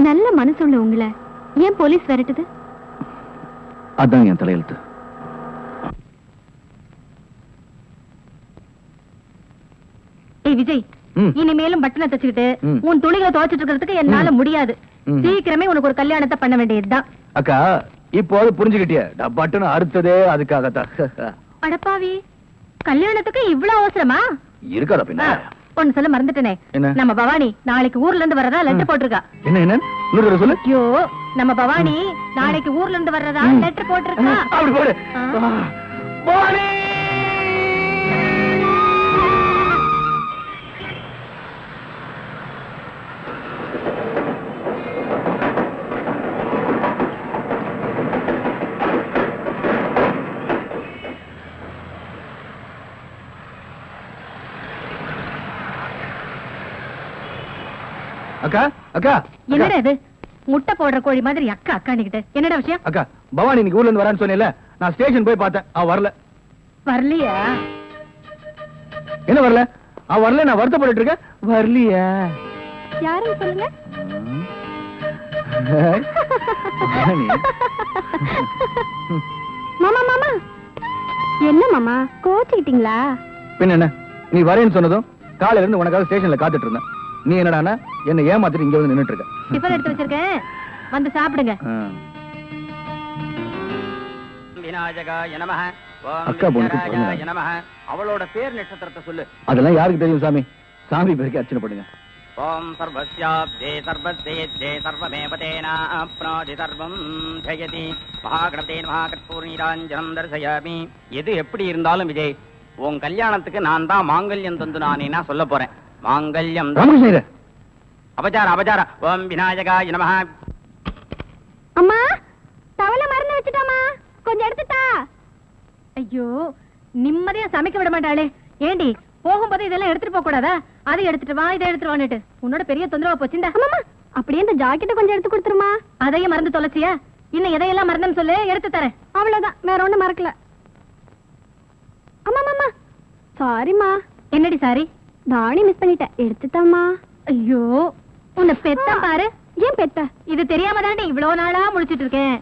D: நல்ல மனசுள்ள உங்களை ஏன் போலீஸ் விரட்டுது?
G: அதான் என் தலையெழுத்து.
D: ஏய் விஜய், இனிமேலும் பட்டனை தச்சுக்கிட்டு உன் துணிகளை துவைச்சிட்டு இருக்கிறதுக்கு என்னால முடியாது. சீக்கிரமே உனக்கு ஒரு கல்யாணத்தை பண்ண வேண்டியதுதான்.
G: அக்கா இப்போ அது புரிஞ்சுக்கிட்டியா? பட்டுன்னு அறுத்ததே அதுக்காகத்தான்.
D: அடப்பாவி, கல்யாணத்துக்கு இவ்வளவு அவசரமா?
G: இருக்காதா பின்ன?
D: ஒன்னு சொல்ல மறந்துட்டனே,
G: என்ன?
D: நம்ம பவானி நாளைக்கு ஊர்ல இருந்து வர்றதா லெட்டர் போட்டிருக்கா.
G: என்ன என்ன இன்னொரு சொல்லு.
D: ஐயோ, நம்ம பவானி நாளைக்கு ஊர்ல இருந்து வர்றதா லெட்டர் போட்டிருக்கா.
G: அப்படி போடு. பவானி! அக்கா அக்கா
D: என்னடா இது, முட்டை போடுற கோழி மாதிரி அக்கா அக்கானிக்கிட்டு? என்னடா விஷயம்?
G: அக்கா பவானி இன்னைக்கு ஊர்ல இருந்து வரான்னு சொன்னேன்ல, நான் ஸ்டேஷன் போய் பார்த்தேன், அவ வரல.
D: வரலையா?
G: என்ன வரல? அவ வரல, நான் வருத்தப்பட்டு இருக்கேன். வரலையா?
D: யாருன்னு சொல்லுங்க.
G: பவானி.
D: மாமா மாமா, என்ன மாமா கோச்சிக்கிட்டீங்களா?
G: பின்ன என்ன, நீ வரேன்னு சொன்னதும் காலையில இருந்து உனக்காக ஸ்டேஷன்ல காத்துட்டு இருந்தேன். நீ என்னடானா என்ன ஏமாத்திட்டு இங்க வந்து நின்னுட்டு இருக்க.
D: டிஃபன் எடுத்து வச்சிருக்கேன், வந்து சாப்பிடுங்க.
B: விநாயகாய நமஹ.
G: அக்கா பொண்ணுக்கு பிறந்த
B: நமஹ. அவளோட பேர் நட்சத்திரத்தை சொல்லு.
G: அதெல்லாம் யாருக்கு தெரியும் சாமி? சாமி பேருக்கு அர்ச்சனை பண்ணுங்க.
B: ஓம் சர்வஸ்யாப்தே சர்வசேத்யே சர்வமேவதேனா அப்ராதி சர்வம் ஜெயதி மகாகணபதே மகாகற்பூர்ணீராஞ்சனம் தர்சயாமி. எது எப்படி இருந்தாலும் விஜய், உன் கல்யாணத்துக்கு நான் தான் மாங்கல்யம் தந்து நானேனா சொல்ல போறேன். மாங்கல்யம்
G: ராமகிருஷ்ணர்
B: அபச்சார அபச்சார. ஓம் விநாயகாய நமஹ.
D: அம்மா, தவளை மறந்து வச்சுட்டாமா, கொஞ்சம் எடுத்துட்டா. ஐயோ, நிம்மதியா சமைக்க விட மாட்டாளே. ஏண்டி, போகும்போது இதெல்லாம் எடுத்துட்டு போக கூடாதா? அதை எடுத்துட்டு வா, இதை எடுத்துட்டு வான்னுட்டு உன்னோட பெரிய தொந்தரவா போச்சுண்டா. அம்மா, அப்படியே இந்த ஜாக்கெட்டை கொஞ்சம் எடுத்து கொடுத்துருமா. அதையும் மறந்து தொலைச்சியா? இன்னும் எதையெல்லாம் மறந்துன்னு சொல்லு, எடுத்து தரேன். அவ்வளவுதான், வேற ஒண்ணும் மறக்கல. அம்மா மாமா, சாரிமா. என்னடி சாரி? நானே மிஸ் பண்ணிட்டேன், எடுத்துட்டாமா. ஐயோ, உன்னை பெத்த பாரு. ஏன் பெத்த? இது தெரியாம தாண்டி இவ்வளவு நாளா முடிச்சிட்டு இருக்கேன்.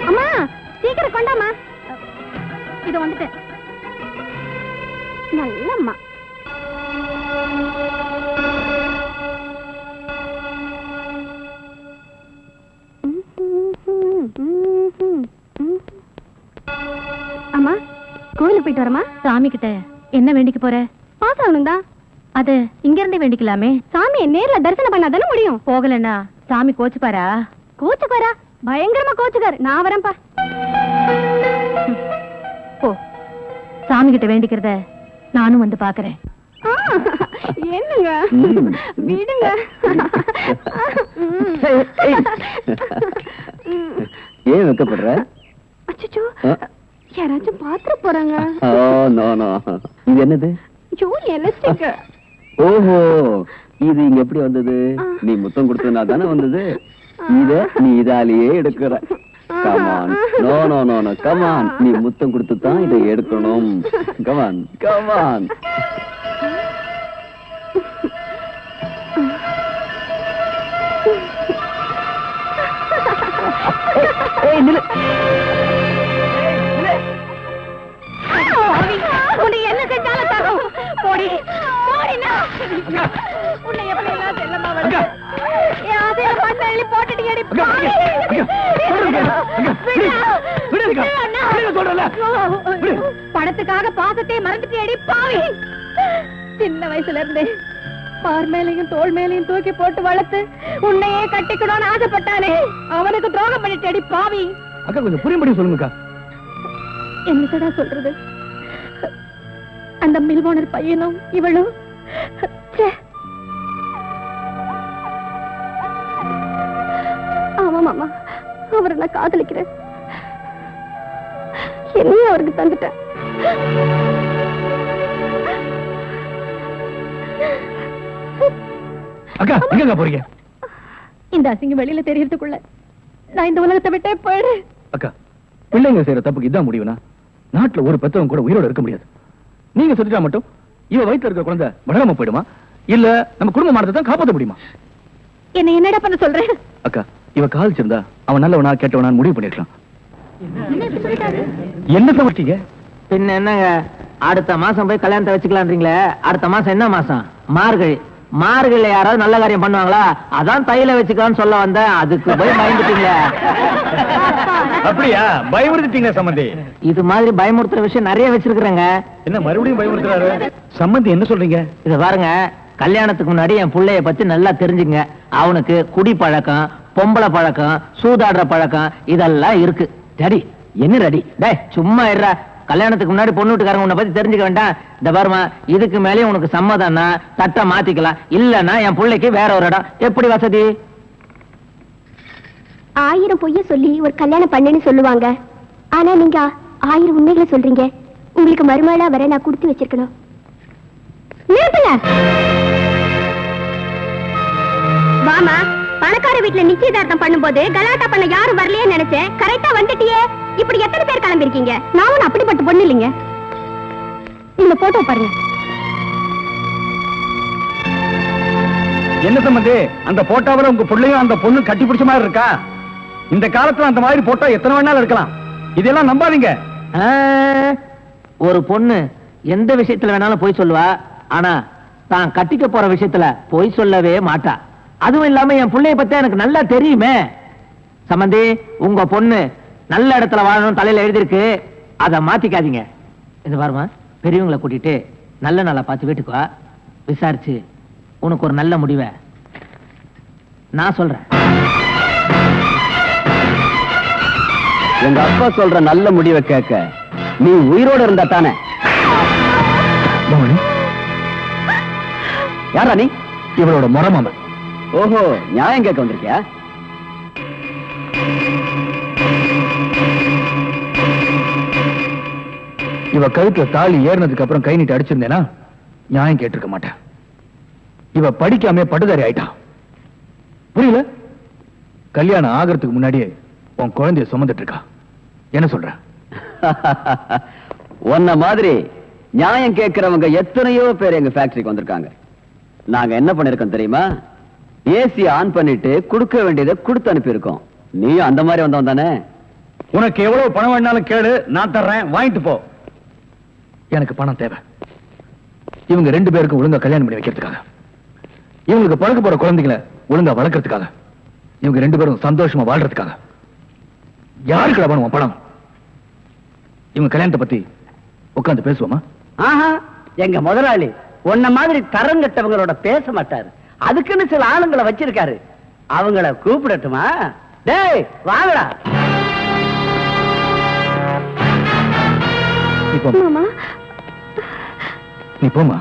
D: அம்மா, சீக்கிரம் கொண்டாமா. இது வந்துட்டேன். நல்லம்மா. அம்மா, கோயிலுக்கு போயிட்டு வரமா? சாமி கிட்ட என்ன வேண்டிக்க போற? பாஸ் ஆகணும் தான். அது இங்க இருந்தே வேண்டிக்கலாமே. சாமியை நேர்ல தரிசனம் பண்ணாதானே முடியும். போகலன்னா சாமி கோச்சுப்பாரா? கோச்சுப்பாரா? பயங்கரமா கோச்சுக்காரு. நான் வரேன்ப்பா. போ, சாமி கிட்ட வேண்டிக்கிறத நானும் வந்து பாக்குறேன். என்னங்க விடுங்க.
G: ஏன் வைக்கப்படுற?
D: அச்சச்சோ, யாராச்சும் பாத்துற போறாங்க.
G: இது என்னது?
D: எலஸ்டிக்.
G: ஓஹோ, இது இங்க எப்படி வந்தது? நீ முத்தம் கொடுத்ததுனா தானே வந்தது. இத நீ இதாலேயே எடுக்கிற. Come on. No no no no, come on. நீ முத்தம் கொடுத்து தான் இதை எடுக்கணும். Come on come on. ஏய் நில்லு.
D: உன்னை என்ன செஞ்சாலும் தரும். போடி போடினா. உன்னை எப்படி எல்லாம் செல்லமா வளர்த்து அதே மண்ணெள்ளி போட்டுட்டு எடி பாவி. பணத்துக்காக பாசத்தை மறந்துட்டு எடி பாவி. சின்ன வயசுல இருந்தே பார் மேலையும் தோல் மேலையும் தூக்கி போட்டு வளர்த்து உன்னையே கட்டிக்கணும்னு ஆசைப்பட்டானே, அவனுக்கு துரோகம் பண்ணிட்டு அடி பாவி.
G: அக்கா கொஞ்சம் புரியும்படி சொல்லுங்கக்கா.
D: என்னடா சொல்றது? அந்த மில் ஓனர் பையனும் இவளும் அவரை நான் காதலிக்கிறேன். என்னையும் அவருக்கு தந்துட்டேன்.
B: அக்கா எங்க போறீங்க?
D: இந்த அசிங்கம் வெளியில தெரியறதுக்குள்ள நான் இந்த உலகத்தை விட்டே போயிடுறேன்.
B: அக்கா, பிள்ளைங்க செய்யற தப்புக்கு இதான் முடிவுனா நாட்டுல ஒரு பெத்தவங்க கூட உயிரோட இருக்க முடியாது. நீங்க சொல்லிட்டா மட்டும் இவ வயித்துல இருக்க குழந்தை வளராம போயிடுமா, இல்ல நம்ம குடும்ப மானத்தை தான் காப்பாற்ற முடியுமா?
D: என்ன என்னடா பண்ண சொல்றேன்?
B: அக்கா, இவ காதலிச்சிருந்தா அவன் நல்லவனா கெட்டவனா முடிவு பண்ணிருக்கலாம். என்ன சமைச்சீங்க?
E: பின்ன என்னங்க, அடுத்த மாசம் போய் கல்யாணத்தை வச்சுக்கலான்றீங்களே, அடுத்த மாசம் என்ன மாசம்? மார்கழி. மார்கழில யாராவது நல்ல காரியம் பண்ணுவாங்களா? அதான் தையில வச்சுக்கலாம்னு சொல்ல வந்தேன், அதுக்கு போய் பயந்துட்டீங்களே.
B: அப்படியா? பயமுறுத்திட்டீங்க சம்பந்தி.
E: இது மாதிரி பயமுறுத்துற விஷயம் நிறைய வச்சிருக்கிறேங்க.
B: என்ன மறுபடியும் பயமுறுத்துறாரு? சம்பந்தி என்ன சொல்றீங்க?
E: இத பாருங்க, கல்யாணத்துக்கு முன்னாடி என் புள்ளைய பத்தி நல்லா தெரிஞ்சுங்க. அவனுக்கு குடி பழக்கம், பொம்பளை பழக்கம், சூதாடுற பழக்கம் இதெல்லாம் இருக்கு. ரெடி என்ன ரெடி? டேய் சும்மா இருடா. கல்யாணத்துக்கு முன்னாடி பொண்ணு வீட்டுக்காரங்க உன்னை பத்தி தெரிஞ்சுக்க வேண்டாம். இந்த பாருமா, இதுக்கு மேலே உனக்கு சம்மதம்னா தட்டை மாத்திக்கலாம், இல்லன்னா என் பிள்ளைக்கு வேற ஒரு இடம். எப்படி வசதி?
D: 1000 பொய்ய சொல்லி ஒரு கல்யாணம் பண்ணேன்னு சொல்லுவாங்க. ஆனா நீங்க 1000 உண்மைகளை சொல்றீங்க. உங்களுக்கு மருமகளா வர நான் கொடுத்து வச்சிருக்கணும். நிறுத்துங்க. வாமா, பணக்கார வீட்டுல நிச்சயதார்த்தம் பண்ணும்போது கலாட்டா பண்ண யாரும் வரலையே நினைச்சேன். கரெக்டா வந்துட்டியே. இப்படி எத்தனை பேர் கிளம்பிருக்கீங்க? நான் ஒன்னும் அப்படிப்பட்ட பொண்ணு இல்லைங்க. இந்த போட்டோ பாருங்க.
B: என்ன சம்பந்தி, அந்த போட்டோவில் உங்க பிள்ளையும் அந்த பொண்ணு கட்டி பிடிச்ச மாதிரி இருக்கா? இந்த காலத்துல அந்த மாதிரி போட்டோ எத்தனை வேணாலும் இருக்கலாம். இதெல்லாம் நம்பாதீங்க.
E: ஒரு பொண்ணு எந்த விஷயத்துல வேணாலும் போய் சொல்லுவா, ஆனா தான் கட்டிக்க போற விஷயத்துல போய் சொல்லவே மாட்டா. அதுவும் இல்லாம என் பிள்ளைய பத்தி எனக்கு நல்லா தெரியுமே. சம்பந்தி, உங்க பொண்ணு நல்ல இடத்துல வாழணும் தலையில எழுதிருக்கு, அதை மாத்திக்காதீங்க. இது பாருமா, பெரியவங்களை கூட்டிட்டு நல்ல நாளா பார்த்து வீட்டுக்கு வா. விசாரிச்சு உனக்கு ஒரு நல்ல முடிவை நான் சொல்றேன்.
G: எங்க அப்பா சொல்ற நல்ல முடிவை கேட்க நீ உயிரோட இருந்தா தானே. யாரா நீ?
B: இவளோட முறமாமன்.
G: ஓஹோ, நியாயம் கேட்க வந்திருக்கியா?
B: இவ கழுத்துல தாலி ஏறினதுக்கு அப்புறம் கை நீட்டு அடிச்சிருந்தேனா நியாயம் கேட்டிருக்க மாட்டேன். இவ படிக்காம பட்டுதாரி ஆயிட்டா. புரியல? கல்யாணம் ஆகிறதுக்கு முன்னாடியே உன் குழந்தைய சுமந்துட்டு இருக்கா. என்ன சொல்ற?
G: உன்ன மாதிரி நியாயம் கேட்கிறவங்க எத்தனையோ பேர் எங்க ஃபேக்டரிக்கு வந்திருக்காங்க. நாங்க என்ன பண்ணிருக்கோம் தெரியுமா? ஏசி ஆன் பண்ணிட்டு கொடுக்க வேண்டியதை கொடுத்து அனுப்பியிருக்கோம். நீயும் அந்த மாதிரி வந்தவன் தானே?
B: உனக்கு எவ்வளவு பணம் வேணாலும் கேளு, நான் தர்றேன், வாங்கிட்டு போ. எனக்கு பணம் தேவை. இவங்க 2 பேருக்கும் ஒழுங்கா கல்யாணம் பண்ணி வைக்கிறதுக்காக, இவங்களுக்கு பழக்க போற குழந்தைகளை ஒழுங்கா வளர்க்கறதுக்காக, இவங்க 2 பேரும் சந்தோஷமா வாழ்றதுக்காக. யாருக்கு வேணும் பணம்? இவங்க கல்யாணத்தை பத்தி உட்கார்ந்து பேசுவோமா?
A: ஆஹா, எங்க முதலாளி உன்ன மாதிரி தரம் கட்டவங்களோட பேச மாட்டாரு. அதுக்குன்னு சில ஆளுங்களை வச்சிருக்காரு. அவங்கள கூப்பிடட்டுமா? டேய் வாங்கடா.
D: மாமா,
B: நீ போமா.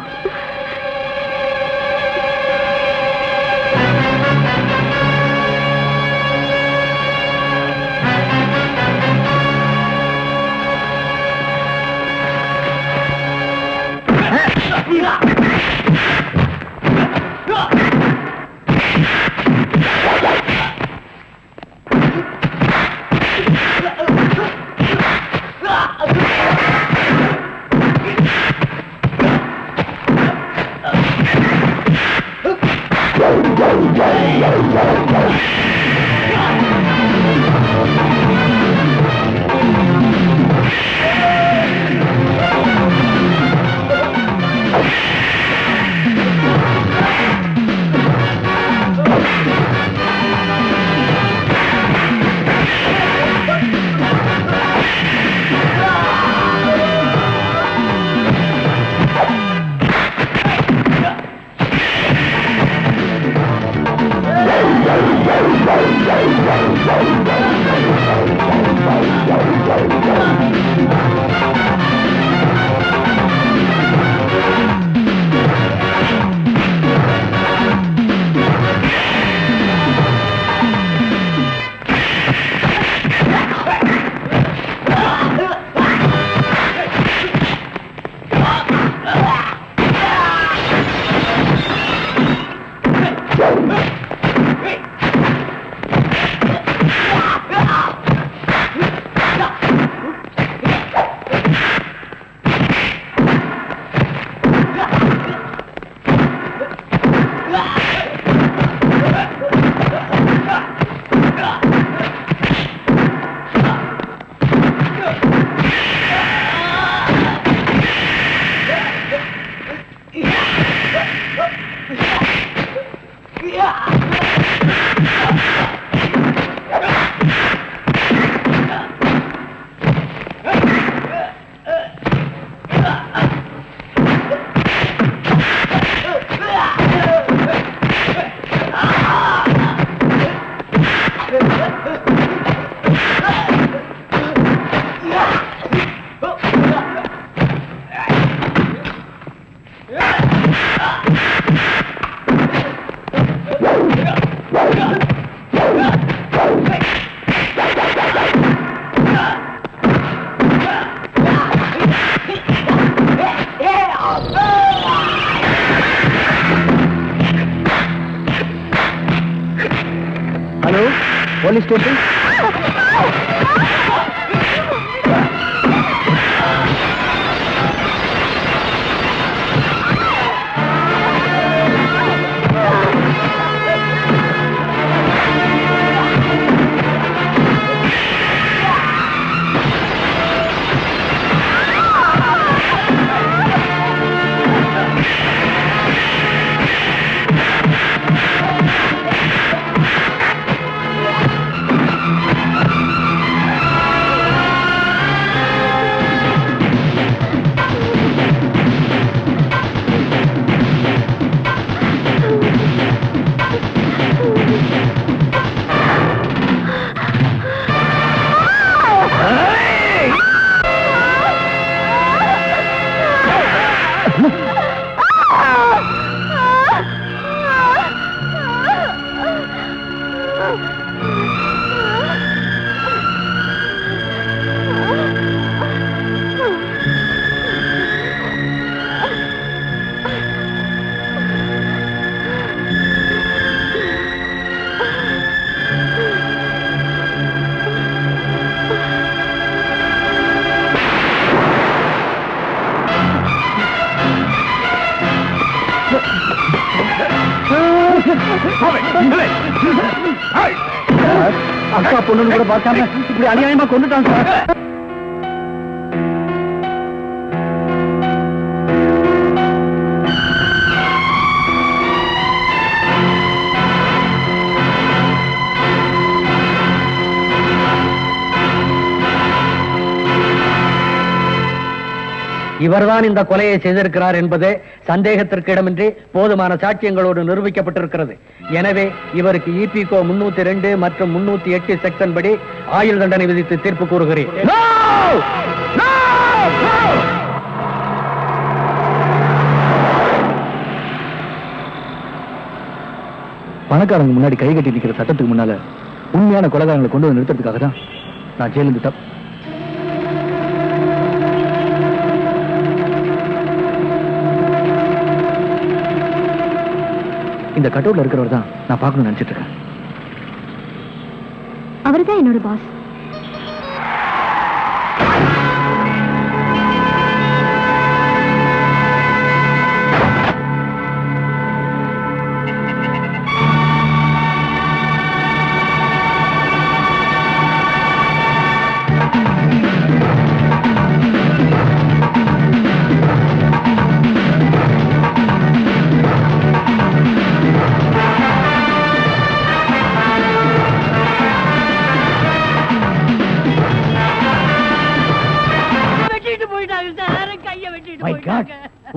B: Police station. அக்கா பொண்ணுன்னு கூட பார்க்காம இப்படி அநியாயமா கொண்டுட்டான் சார். இவர்தான் இந்த கொலையை செய்திருக்கிறார் என்பது சந்தேகத்திற்கு இடமின்றி போதுமான சாட்சியங்களோடு நிரூபிக்கப்பட்டிருக்கிறது. எனவே இவருக்கு EPCO 302 மற்றும் 308 செக்ஷன் படி ஆயுள் தண்டனை விதித்து தீர்ப்பு கூறுகிறேன். பணக்காரங்க முன்னாடி கை கட்டி நிற்கிற சட்டத்துக்கு முன்னால உண்மையான கொலைகாரங்களை கொண்டு வந்து நிறுத்துறதுக்காக தான் நான் ஜெயிலிருந்து இந்த கட்டோட்ல இருக்கிறவர் தான் நான் பார்க்கணும்னு நினைச்சிட்டு இருக்கேன்.
D: அவர்தான் என்னோட பாஸ்.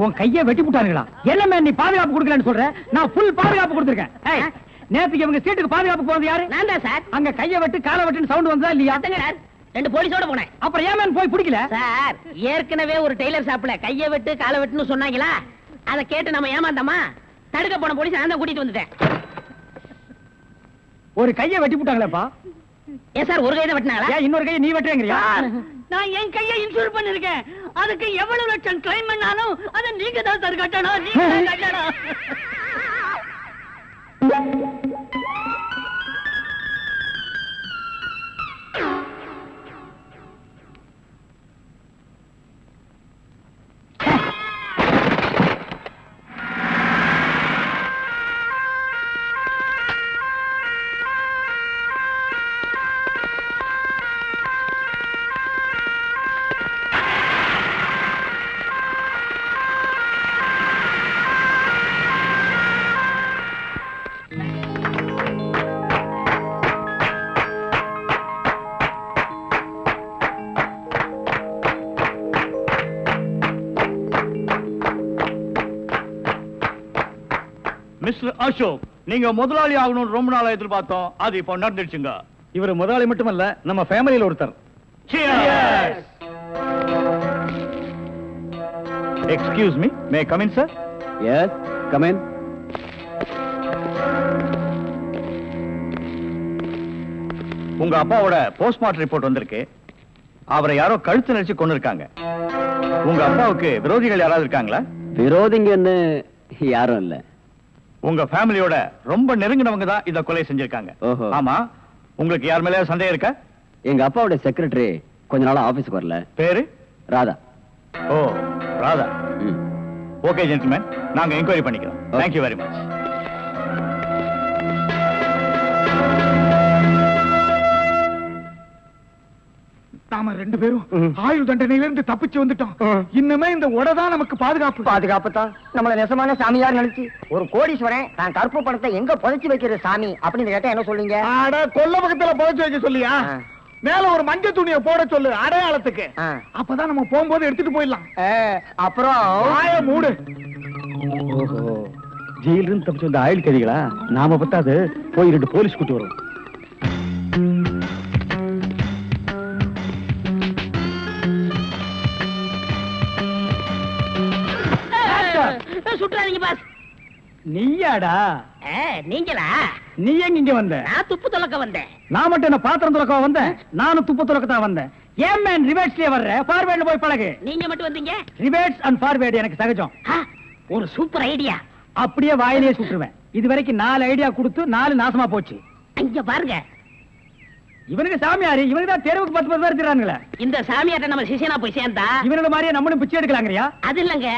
B: உன் கையை வெட்டி விட்டானுங்களா? என்ன நீ பாதுகாப்பு கொடுக்கலன்னு சொல்ற? நான் ஃபுல் பாதுகாப்பு கொடுத்திருக்கேன். நேத்துக்கு இவங்க சீட்டுக்கு பாதுகாப்பு போனது யாரு?
A: நான் தான் சார்.
B: அங்க கையை வெட்டு காலை வெட்டுன்னு சவுண்ட் வந்ததா இல்லையா?
A: சார் 2 போலீஸோட போனேன்.
B: அப்புறம் ஏன் போய் பிடிக்கல?
A: சார் ஏற்கனவே ஒரு டெய்லர் ஷாப்ல கையை வெட்டு காலை வெட்டுன்னு சொன்னாங்களா, அதை கேட்டு நம்ம ஏமாந்தோமா, தடுக்க போன போலீஸ் நான் தான் கூட்டிட்டு வந்துட்டேன்.
B: ஒரு கையை வெட்டி விட்டாங்களேப்பா.
A: ஏன் சார் ஒரு கையை வெட்டினாங்களா?
B: ஏன் இன்னொரு கையை நீ வெட்டுறேங்கறியா?
A: நான் என் கையை இன்சூர் பண்ணிருக்கேன். அதுக்கு எவ்வளவு லட்சம் கிளைம் பண்ணாலும் அதை நீங்க தான் சார் கட்டணும். நீங்க தான் கட்டணும்.
H: மிஸ்டர் அசோக், நீங்க முதலாளி ஆகணும்னு ரொம்ப நாளா எதிர்பார்த்தோம். அது இப்போ நடந்துடுச்சுங்க.
B: இவர் முதலாளி மட்டுமல்ல, நம்ம ஃபேமிலியில ஒருத்தர்.
H: Excuse me, may come in sir?
G: Yes, come in.
H: உங்க அப்பாவோட போஸ்ட்மார்ட்டம் ரிப்போர்ட் வந்திருக்கு. அவரை யாரோ கழுத்து நெரிச்சு கொண்டிருக்காங்க. உங்க அப்பாவுக்கு விரோதிகள் யாராவது இருக்காங்களா?
G: விரோதிங்கன்னு யாரும் இல்ல.
H: உங்க ஃபேமிலியோட ரொம்ப நெருங்கினவங்க தான் இத கொலை செஞ்சிருக்காங்க.
G: ஓஹோ.
H: ஆமா, உங்களுக்கு யார் மேல சந்தேகம் இருக்கா?
G: எங்க அப்பாவோட செக்ரட்டரி கொஞ்ச நாளா ஆபீஸ்க்கு வரல.
H: பேரு?
G: ராதா.
H: ஓ, ராதா.
G: ம்.
H: ஓகே ஜென்டில்மேன், நாங்க என்கொயரி பண்ணிக்கிறோம். Thank you very much.
B: நாம 2 பேரும் ஆயுள் தண்டனையில இருந்து தப்பிச்சு வந்துட்டோம். இன்னுமே இந்த உடதான் நமக்கு பாதுகாப்பு.
A: பாதுகாப்புதான். நம்மள நெசமான சாமியார் நினைச்சு ஒரு கோடீஸ்வரன் தான் கருப்பு பணத்தை எங்க புதைச்சு வைக்கிற சாமி அப்படின்னு கேட்டா என்ன சொல்லுங்க?
B: அட கொல்ல பக்கத்துல புதைச்சு வைக்க சொல்லியா? மேல ஒரு மஞ்சள் துணியை போட சொல்லு அடையாளத்துக்கு. அப்பதான் நம்ம போகும்போது எடுத்துட்டு போயிடலாம்.
A: அப்புறம்
B: வாய மூடு.
H: ஓஹோ, ஜெயில இருந்து தப்பிச்சு வந்த ஆயுள் கைதிகளா? நாம பத்தாது போய் 2 போலீஸ் கூட்டி வரோம்.
A: சுற்றாதீங்க பாஸ்.
B: நீயாடா?
A: நீங்களா?
B: நீ எங்க இங்க வந்த?
A: நான் துப்பு துலக்க வந்தேன்.
B: நான் மட்டும் என்ன பாத்திரம் துலக்க வந்தேன்? நானும் துப்பு துலக்க தான் வந்தேன். ஏன் மேன் ரிவர்ஸ்லயே வர்ற? ஃபார்வேர்ட்ல போய் பழகு.
A: நீங்க மட்டும் வந்தீங்க?
B: ரிவர்ஸ் அண்ட் ஃபார்வேர்ட் எனக்கு சகஜம்.
A: ஒரு சூப்பர் ஐடியா.
B: அப்படியே வாயிலேயே சுட்டுருவேன். இதுவரைக்கும் 4 ஐடியா கொடுத்து 4 நாசமா போச்சு.
A: இங்க பாருங்க,
B: இவனுக்கு சாமியாரு, இவனுக்கு தான் தெருவுக்கு 10 பேர் இருக்கிறாங்களே.
A: இந்த சாமியார்ட்ட நம்ம சிஷியனா போய் சேர்ந்தா
B: இவனோட மாதிரியே நம்மளும் பிச்சை எடுக்கலாங்கறியா?
A: அது இல்லங்க,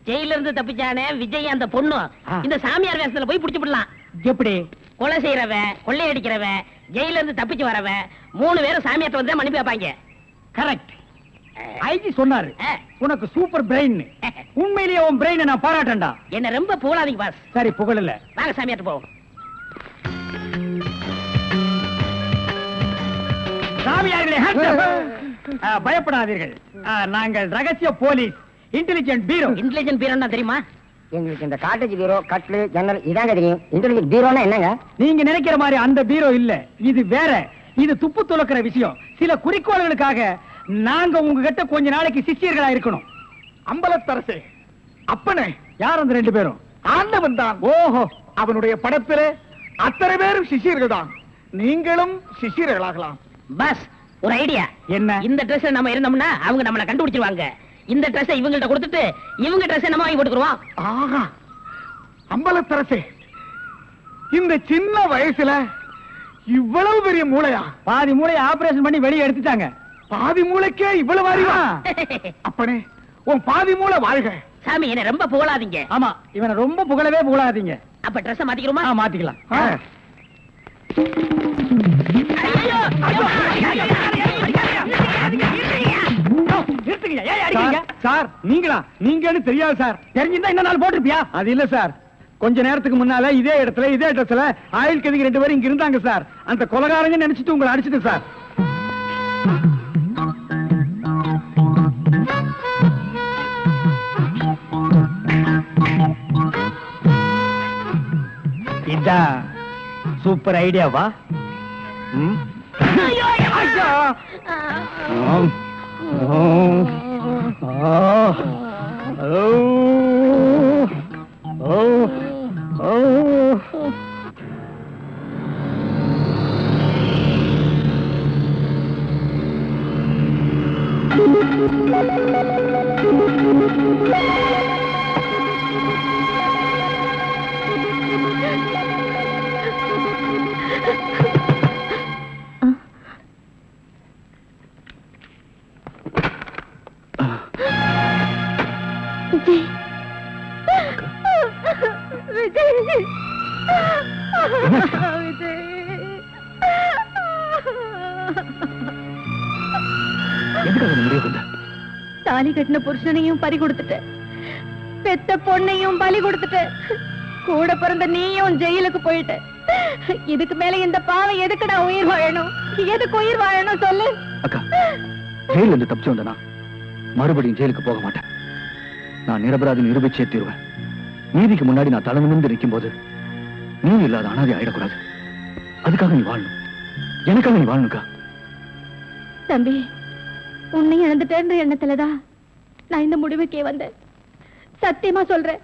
A: ஜெயில இருந்து தப்பிச்சானே விஜய் அந்த பொண்ணு இந்த சாமியார் வேஷத்துல போய் புடிச்சு விடலாம்.
B: எப்படி?
A: கொலை செய்யறவன், கொள்ளையடிக்கிறவன், ஜெயில இருந்து தப்பிச்சு வரவன் 3 பேரும் சாமியார்ட்ட வந்து மன்னிப்பு வைப்பாங்க.
B: கரெக்ட். ஐஜி சொன்னாரு உனக்கு சூப்பர் பிரெயின். உண்மையிலேயே உன் பிரெயினை நான் பாராட்டேன்டா.
A: என்ன ரொம்ப புகழாதீங்க பாஸ்.
B: சரி, புகழல.
A: வாங்க சாமியார்ட்ட போவோம்.
B: சாமியார்களே, பயப்படாதீர்கள். நாங்கள் ரகசிய போலீஸ், இன்டெலிஜென்ட் பீரோ.
A: இன்டெலிஜென்ட் பீரோன்னா தெரியுமா?
I: எங்களுக்கு இந்த காட்டேஜ் பீரோ, கட்லு, ஜன்னல் இதாங்க தெரியும். இன்டெலிஜென்ட் பீரோனா என்னங்க?
B: நீங்க நினைக்கிற மாதிரி அந்த பீரோ இல்ல, இது வேற. இது துப்பு துலக்கிற விஷயம். சில குறிக்கோள்களுக்காக நாங்க உங்ககிட்ட கொஞ்ச நாளைக்கு சிஷ்யர்களா இருக்கணும். அம்பலத்தரசே, அப்பனே, யார் அந்த 2 பேரும்? ஆண்டவன் தான். ஓஹோ, அவனுடைய படத்திலே அத்தனை பேரும் சிஷ்யர்கள் தான். நீங்களும் சிஷ்யர்களாகலாம்.
A: பாஸ், ஒரு ஐடியா.
B: என்ன?
A: இந்த ட்ரெஸ் நம்ம இருந்தோம்னா அவங்க நம்மள கண்டுபிடிச்சிருவாங்க. இந்த ட்ரெஸ் இவங்கள்ட்ட கொடுத்துட்டு இவங்க ட்ரெஸ் நம்ம வாங்கி போட்டுக்குறோம்.
B: ஆஹா, அம்பலத்தரசே, இந்த சின்ன வயசுல இவ்வளவு பெரிய மூளையா? பாதி மூளையை ஆபரேஷன் பண்ணி வெளியே எடுத்துட்டாங்க. பாதி மூளைக்கே இவ்வளவு அறிவா? அப்பனே, உன் பாதி மூளை வாழ்க.
A: சாமி, என்ன ரொம்ப புகழாதீங்க.
B: ஆமா, இவனை ரொம்ப புகழவே புகழாதீங்க.
A: அப்ப ட்ரெஸ் மாத்திக்கிறோமா?
B: மாத்திக்கலாம். சார், நீங்களா? நீங்கன்னு தெரியாது சார். தெரிஞ்சிருந்தா இந்த நாள் போட்டிருப்பியா? அது இல்ல சார், கொஞ்ச நேரத்துக்கு முன்னால இதே இடத்துல இதே ட்ரெஸ்ல ஆயுள் கைதிகள் 2 பேரும் இங்க இருந்தாங்க சார். அந்த கொலைகாரங்க நினைச்சிட்டு உங்களை அடிச்சிட்டு சார். இதான் சூப்பர் ஐடியாவா?
D: தாலி கட்டின புருஷனையும் பறி கொடுத்துட்ட, பெத்த பொண்ணையும் பலி கொடுத்துட்ட, கூட பிறந்த நீயும் ஜெயிலுக்கு போயிட்ட. இதுக்கு மேல இந்த பாவம் எதுக்குடா உயிர் வாழணும்? எதுக்கு உயிர் வாழணும் சொல்லு?
G: அக்கா, ஜெயில இருந்து தப்பிச்சு வந்தனா மறுபடியும் ஜெயிலுக்கு போக மாட்டேன். நான் நிரபராதி நிரூபிச்சே தீருவேன். நீதிக்கு முன்னாடி நான் தலை நிமிர்ந்து நிற்கும் போது நீ இல்லாத அனாதை ஆயிடக்கூடாது. அதுக்காக நீ வாழணும். எனக்காக நீ வாழணுக்கா.
D: தம்பி, உன்னை இழந்துட்டேன்ற எண்ணத்துலதான் நான் இந்த முடிவுக்கே வந்தேன். சத்தியமா சொல்றேன்,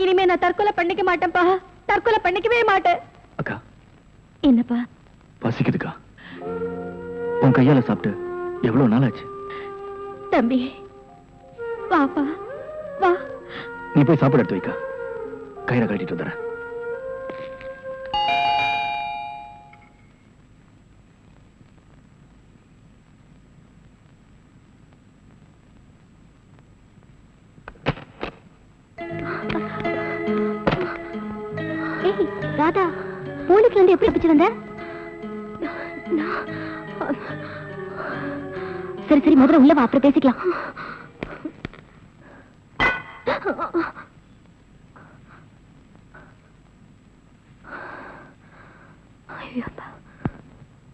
D: இனிமே நான் தற்கொலை பண்ணிக்க மாட்டேன்ப்பா. தற்கொலை பண்ணிக்கவே மாட்டேன்.
G: அக்கா,
D: என்னப்பா?
G: பசிக்குதுக்கா. உன் கையால சாப்பிட்டு எவ்வளவு நாள் ஆச்சு?
D: தம்பி, வாப்பா வா.
G: நீ போய் சாப்பாடு எடுத்து வைக்கா. கயிறை கட்டிட்டு வந்துடுறேன்.
D: ராதா போலீஸ்ல இருந்து எப்படி தப்பிச்சு வந்த? சரி சரி முதல்ல உள்ள வா, அப்புறம் பேசிக்கலாம்.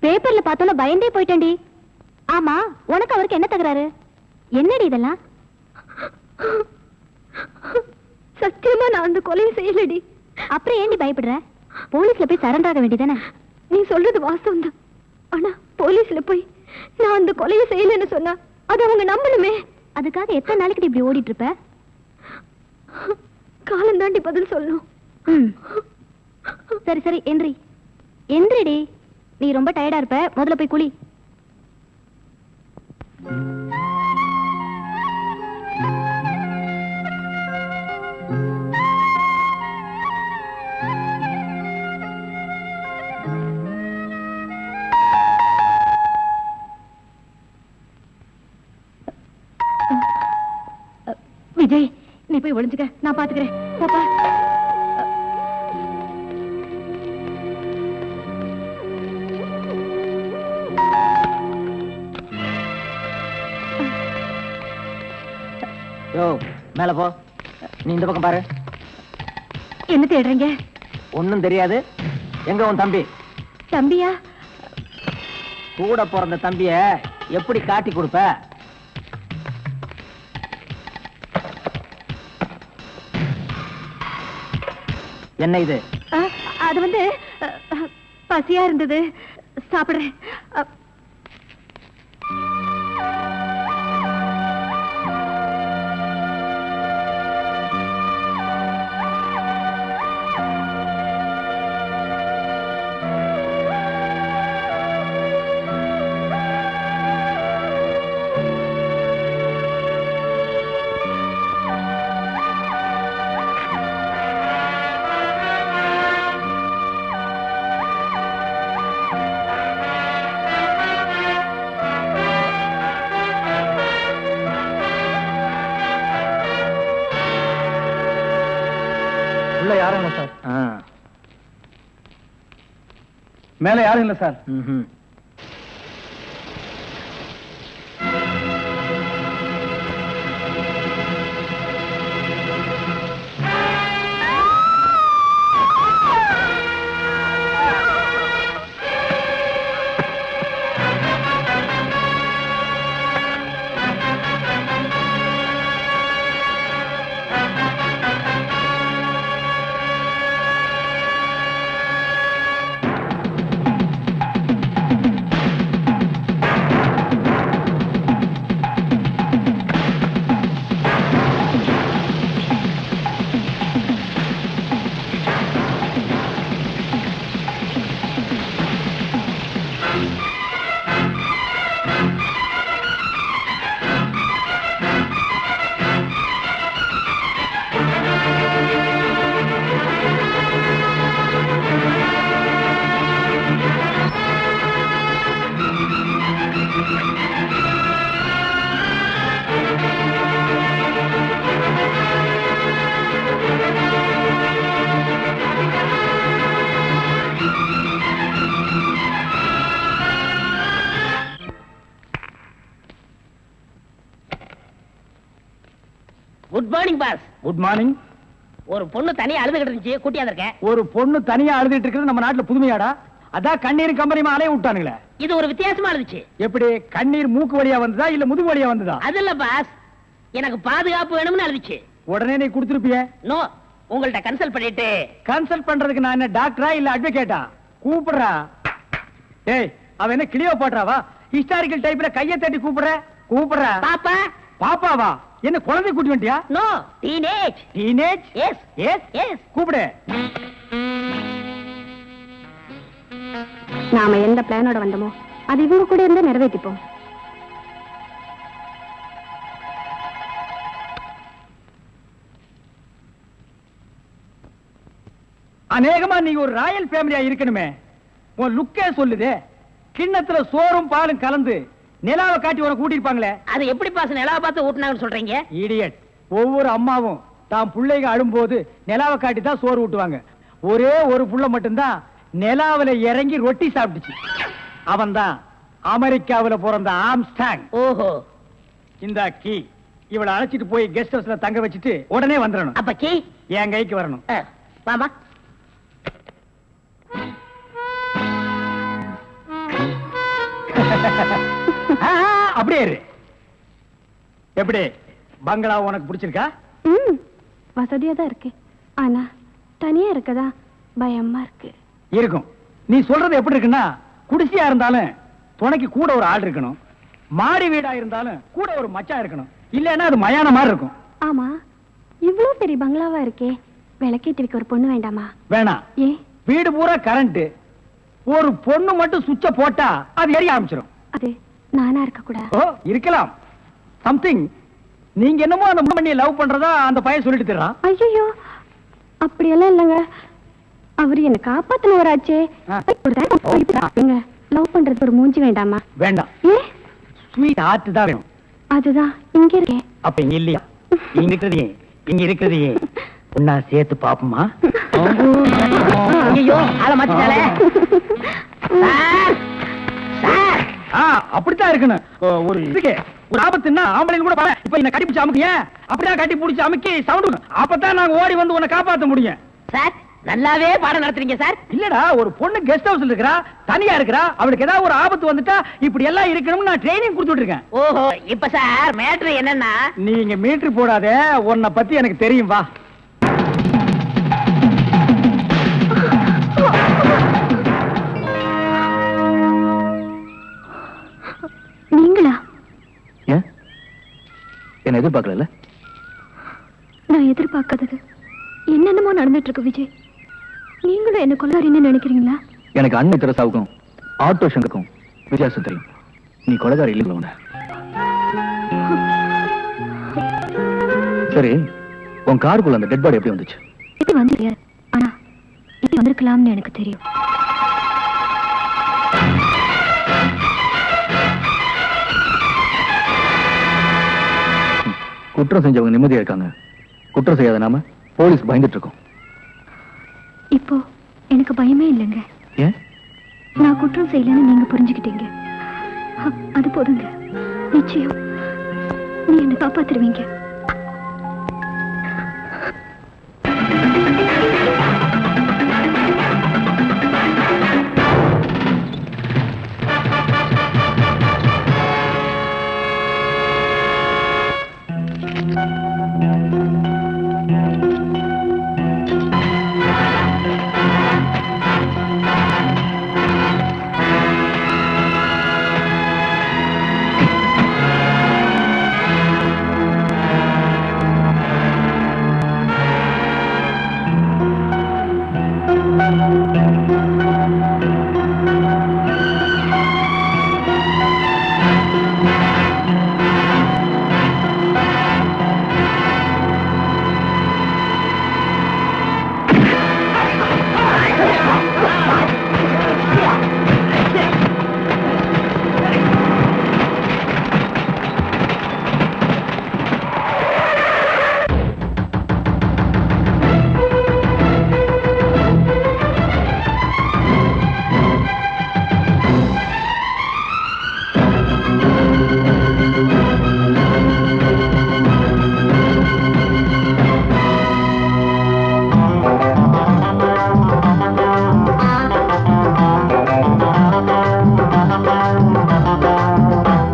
D: பேப்பர்ல பார்த்தோன்னா பயந்தே போயிட்டேன்டி. ஆமா, உனக்கு அவருக்கு என்ன தகராறு? என்னடி இதெல்லாம்? சத்தியமா நான் அந்த கொலையை செய்யலடி. அப்புறம் ஏண்டி பயப்படுற? போலீஸ்ல போய் சரண்டர் ஆக வேண்டியதானே? நீ சொல்றது வாஸ்தவம் தான். ஆனா போலீஸ்ல போய் நான் அந்த கொலையை செய்யலன்னு சொன்னா அது அவங்க நம்பணுமே. அதுக்காக எத்தனை நாளைக்கு இப்படி ஓடிட்டு இருப்ப? காலம் தாண்டி பதில் சொல்லணும். சரி சரி எந்திரி எந்திரிடி. நீ ரொம்ப டயர்டா இருப்ப, முதல்ல போய் குளி. விஜய், நீ போய் ஒளிஞ்சுக்க, நான் பாத்துக்கிறேன். பாப்பா
E: யோ, மேல போ. நீ இந்த பக்கம் பாரு.
D: என்ன தேடுறீங்க?
E: ஒண்ணும் தெரியாது. எங்க உன் தம்பி?
D: தம்பியா?
E: கூட பிறந்த தம்பிய எப்படி காட்டி கொடுப்ப? என்ன இது?
D: அது வந்து பசியா இருந்தது, சாப்பிடுறேன்.
B: உள்ள யாரும் இல்ல சார். மேல யாரும் இல்ல sir.
A: Good morning boss.
B: Good morning.
A: ஒரு பொண்ணு தனியா அழுதுகிட்டு இருந்துச்சு, கூட்டியா இருக்கேன்.
B: ஒரு பொண்ணு தனியா அழுதுட்டு இருக்கிறது நம்ம நாட்டுல புதுமையாடா? அதான் கண்ணீர் கம்பரிமா அலைய விட்டானுங்களே.
A: இது ஒரு வித்தியாசமா இருந்துச்சு.
B: எப்படி? கண்ணீர் மூக்கு வழியா வந்ததா இல்ல முதுகு வழியா வந்ததா?
A: அது இல்ல பாஸ், எனக்கு பாதுகாப்பு வேணும்னு அழுதுச்சு.
B: உடனே நீ கொடுத்துருப்பிய?
A: நோ, உங்கள்ட்ட கன்சல்ட் பண்ணிட்டு.
B: கன்சல்ட் பண்றதுக்கு நான் என்ன டாக்டரா இல்ல அட்வொகேட்டா? கூப்பிடுறா. டேய், அவ என்ன கிளியோபாட்ராவா? ஹிஸ்டாரிக்கல் டைப்ல கையை தட்டி கூப்பிடுறா.
A: பாப்பா.
B: பாப்பாவா? என்ன குழந்தை கூட்டி வந்துட்டியா?
A: No, teenage.
B: Teenage?
A: Yes
B: yes
A: yes.
B: கூப்பிடு.
D: நாம எந்த பிளானோட வந்தோமோ அது இவங்க கூட இருந்து நிறைவேற்றிப்போம்.
B: அநேகமா நீ ஒரு ராயல் ஃபேமிலியா இருக்கணுமே. உன் லுக்கே சொல்லுதே. கிண்ணத்துல சோறும் பாலும் கலந்து நிலாவை காட்டி உனக்கு கூட்டிருப்பாங்களே.
A: அது எப்படி பாஸ் நிலாவை பார்த்து ஊட்டினாங்கன்னு சொல்றீங்க?
B: இடியட். ஒவ்வொரு அம்மாவும் தான் பிள்ளைங்க அழும்போது நிலாவை காட்டி தான் சோறு ஊட்டுவாங்க. ஒரே ஒரு புள்ள மட்டும்தான் நிலாவில இறங்கி ரொட்டி சாப்பிட்டுச்சு. அவன்தான் அமெரிக்காவில பிறந்த ஆம்ஸ்டாங்.
A: ஓஹோ.
B: இந்த கீ இவளை அழைச்சிட்டு போய் கெஸ்ட் ஹவுஸ்ல தங்க வச்சுட்டு உடனே வந்துடணும்.
A: அப்ப கீ
B: என் கைக்கு வரணும்.
A: வாமா.
B: அப்படியே இரு. எப்படி பங்களா உனக்கு பிடிச்சிருக்கா?
D: வசதியா தான் இருக்கு. ஆனா தனியா இருக்கதா பயமா இருக்கு.
B: இருக்கும். நீ சொல்றது எப்படி இருக்குன்னா, குடிசையா இருந்தாலும் துணைக்கு கூட ஒரு ஆள் இருக்கணும், மாடி வீடா இருந்தாலும் கூட ஒரு மச்சான் இருக்கணும், இல்லன்னா அது மயான மாதிரி இருக்கும்.
D: ஆமா, இவ்வளவு பெரிய பங்களாவா இருக்கே, விளக்கேத்திருக்க ஒரு பொண்ணு வேண்டாமா?
B: வேணாம்.
D: ஏ?
B: வீடு பூரா கரண்ட், ஒரு பொண்ணு மட்டும் சுவிட்ச போட்டா அது எரிய ஆரம்பிச்சிடும்.
D: அது நானா இருக்க கூடாது?
B: ஓ, இருக்கலாம். சம்திங். நீங்க என்னமோ அந்த பண்ணியை லவ் பண்றதா அந்த பையன் சொல்லிட்டு தர்றான்.
D: ஐயோ, அப்படியெல்லாம் இல்லங்க. அவரு என்ன காப்பாத்தினவராச்சே. லவ் பண்றது ஒரு மூஞ்சி வேண்டாமா?
B: வேண்டாம்.
D: ஏ?
B: ஸ்வீட் ஹார்ட் தான் வேணும்.
D: அதுதான் இங்க இருக்கே.
B: அப்ப இங்க இல்லையா? இங்க இருக்கிறது ஒன்னா சேர்த்து பாப்போமா?
A: ஐயோ, ஆள மாத்திட்டாளே.
B: அப்படித்தான் இருக்கணும். ஒரு இதுக்கு ஒரு ஆபத்துன்னா ஆம்பளைங்க கூட பாரு. இப்ப என்ன கட்டி பிடிச்சு அமுக்கிய, அப்படியே கட்டி பிடிச்சு அமுக்கி சவுண்ட், அப்பதான் நாங்க ஓடி வந்து உன்னை காப்பாத்த முடியும்.
A: சார், நல்லாவே பாடம் நடத்துறீங்க சார்.
B: இல்லடா, ஒரு பொண்ணு கெஸ்ட் ஹவுஸ்ல இருக்கறா, தனியா இருக்கறா, அவளுக்கு ஏதாவது ஒரு ஆபத்து வந்துட்டா இப்படி எல்லாம் இருக்கணும்னு நான் ட்ரைனிங் கொடுத்துட்டு இருக்கேன்.
A: ஓஹோ, இப்ப சார் மேட்ரு என்னன்னா,
B: நீங்க மீட்டர் போடாத, உன்னை பத்தி எனக்கு தெரியும். வா.
D: நீங்களா?
E: என்ன எதிர்பார்க்கல?
D: நான் எதிர்பார்க்காதது என்னென்னமோ நடந்துட்டு இருக்கு விஜய். நீங்களும் என்ன கொலைகாரின்னு நினைக்கிறீங்களா?
E: எனக்கு அன்னை தெரசாவுக்கும் ஆட்டோ சங்கருக்கும் வித்தியாசம் தெரியும். நீ கொலைகாரி இல்லை. சரி, உன் காருக்குள்ள அந்த டெட் பாடி எப்படி வந்துச்சு?
D: எப்படி வந்து தெரியாது, ஆனா இப்படி வந்திருக்கலாம்னு எனக்கு தெரியும்.
E: குற்றம் செஞ்சவங்க நிம்மதியா இருக்காங்க, குற்றம் செய்யாத நாம போலீஸ் பயந்துட்டு இருக்கோம்.
D: இப்போ எனக்கு பயமே இல்லைங்க.
E: ஏன்?
D: நான் குற்றம் செய்யலன்னு நீங்க புரிஞ்சுக்கிட்டீங்க. அது போதுங்க. நிச்சயம் நீ என்ன காப்பாத்துருவீங்க.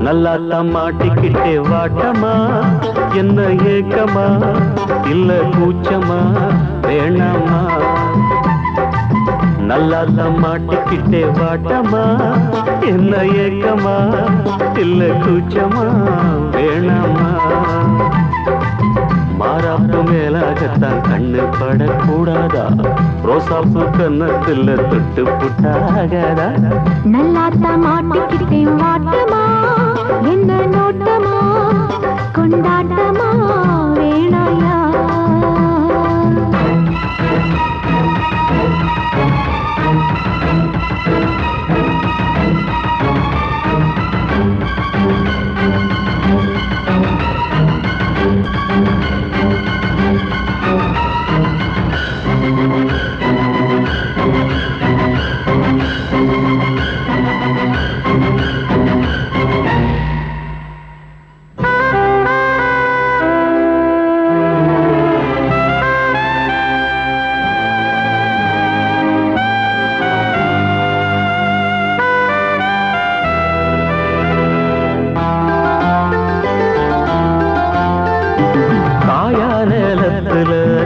J: நல்லா மாட்டிக்கிட்டே வாட்டமா, என்ன ஏக்கமா இல்ல கூச்சமா வேணாமா? நல்லா மாட்டிக்கிட்டே வாட்டமா, என்ன ஏக்கமா இல்ல கூச்சமா வேணாமா? மாறாப்பு மேலாகத்தான் கண்ணு படக்கூடாதா, ரோசாப்பு கன்னத்துல தொட்டு புட்டாகாதா?
D: நல்லாத்தா மாட்டிக்கிட்டே வாட்டமா, என்ன நோட்டமா கொண்டாட்டமா வேணாயா?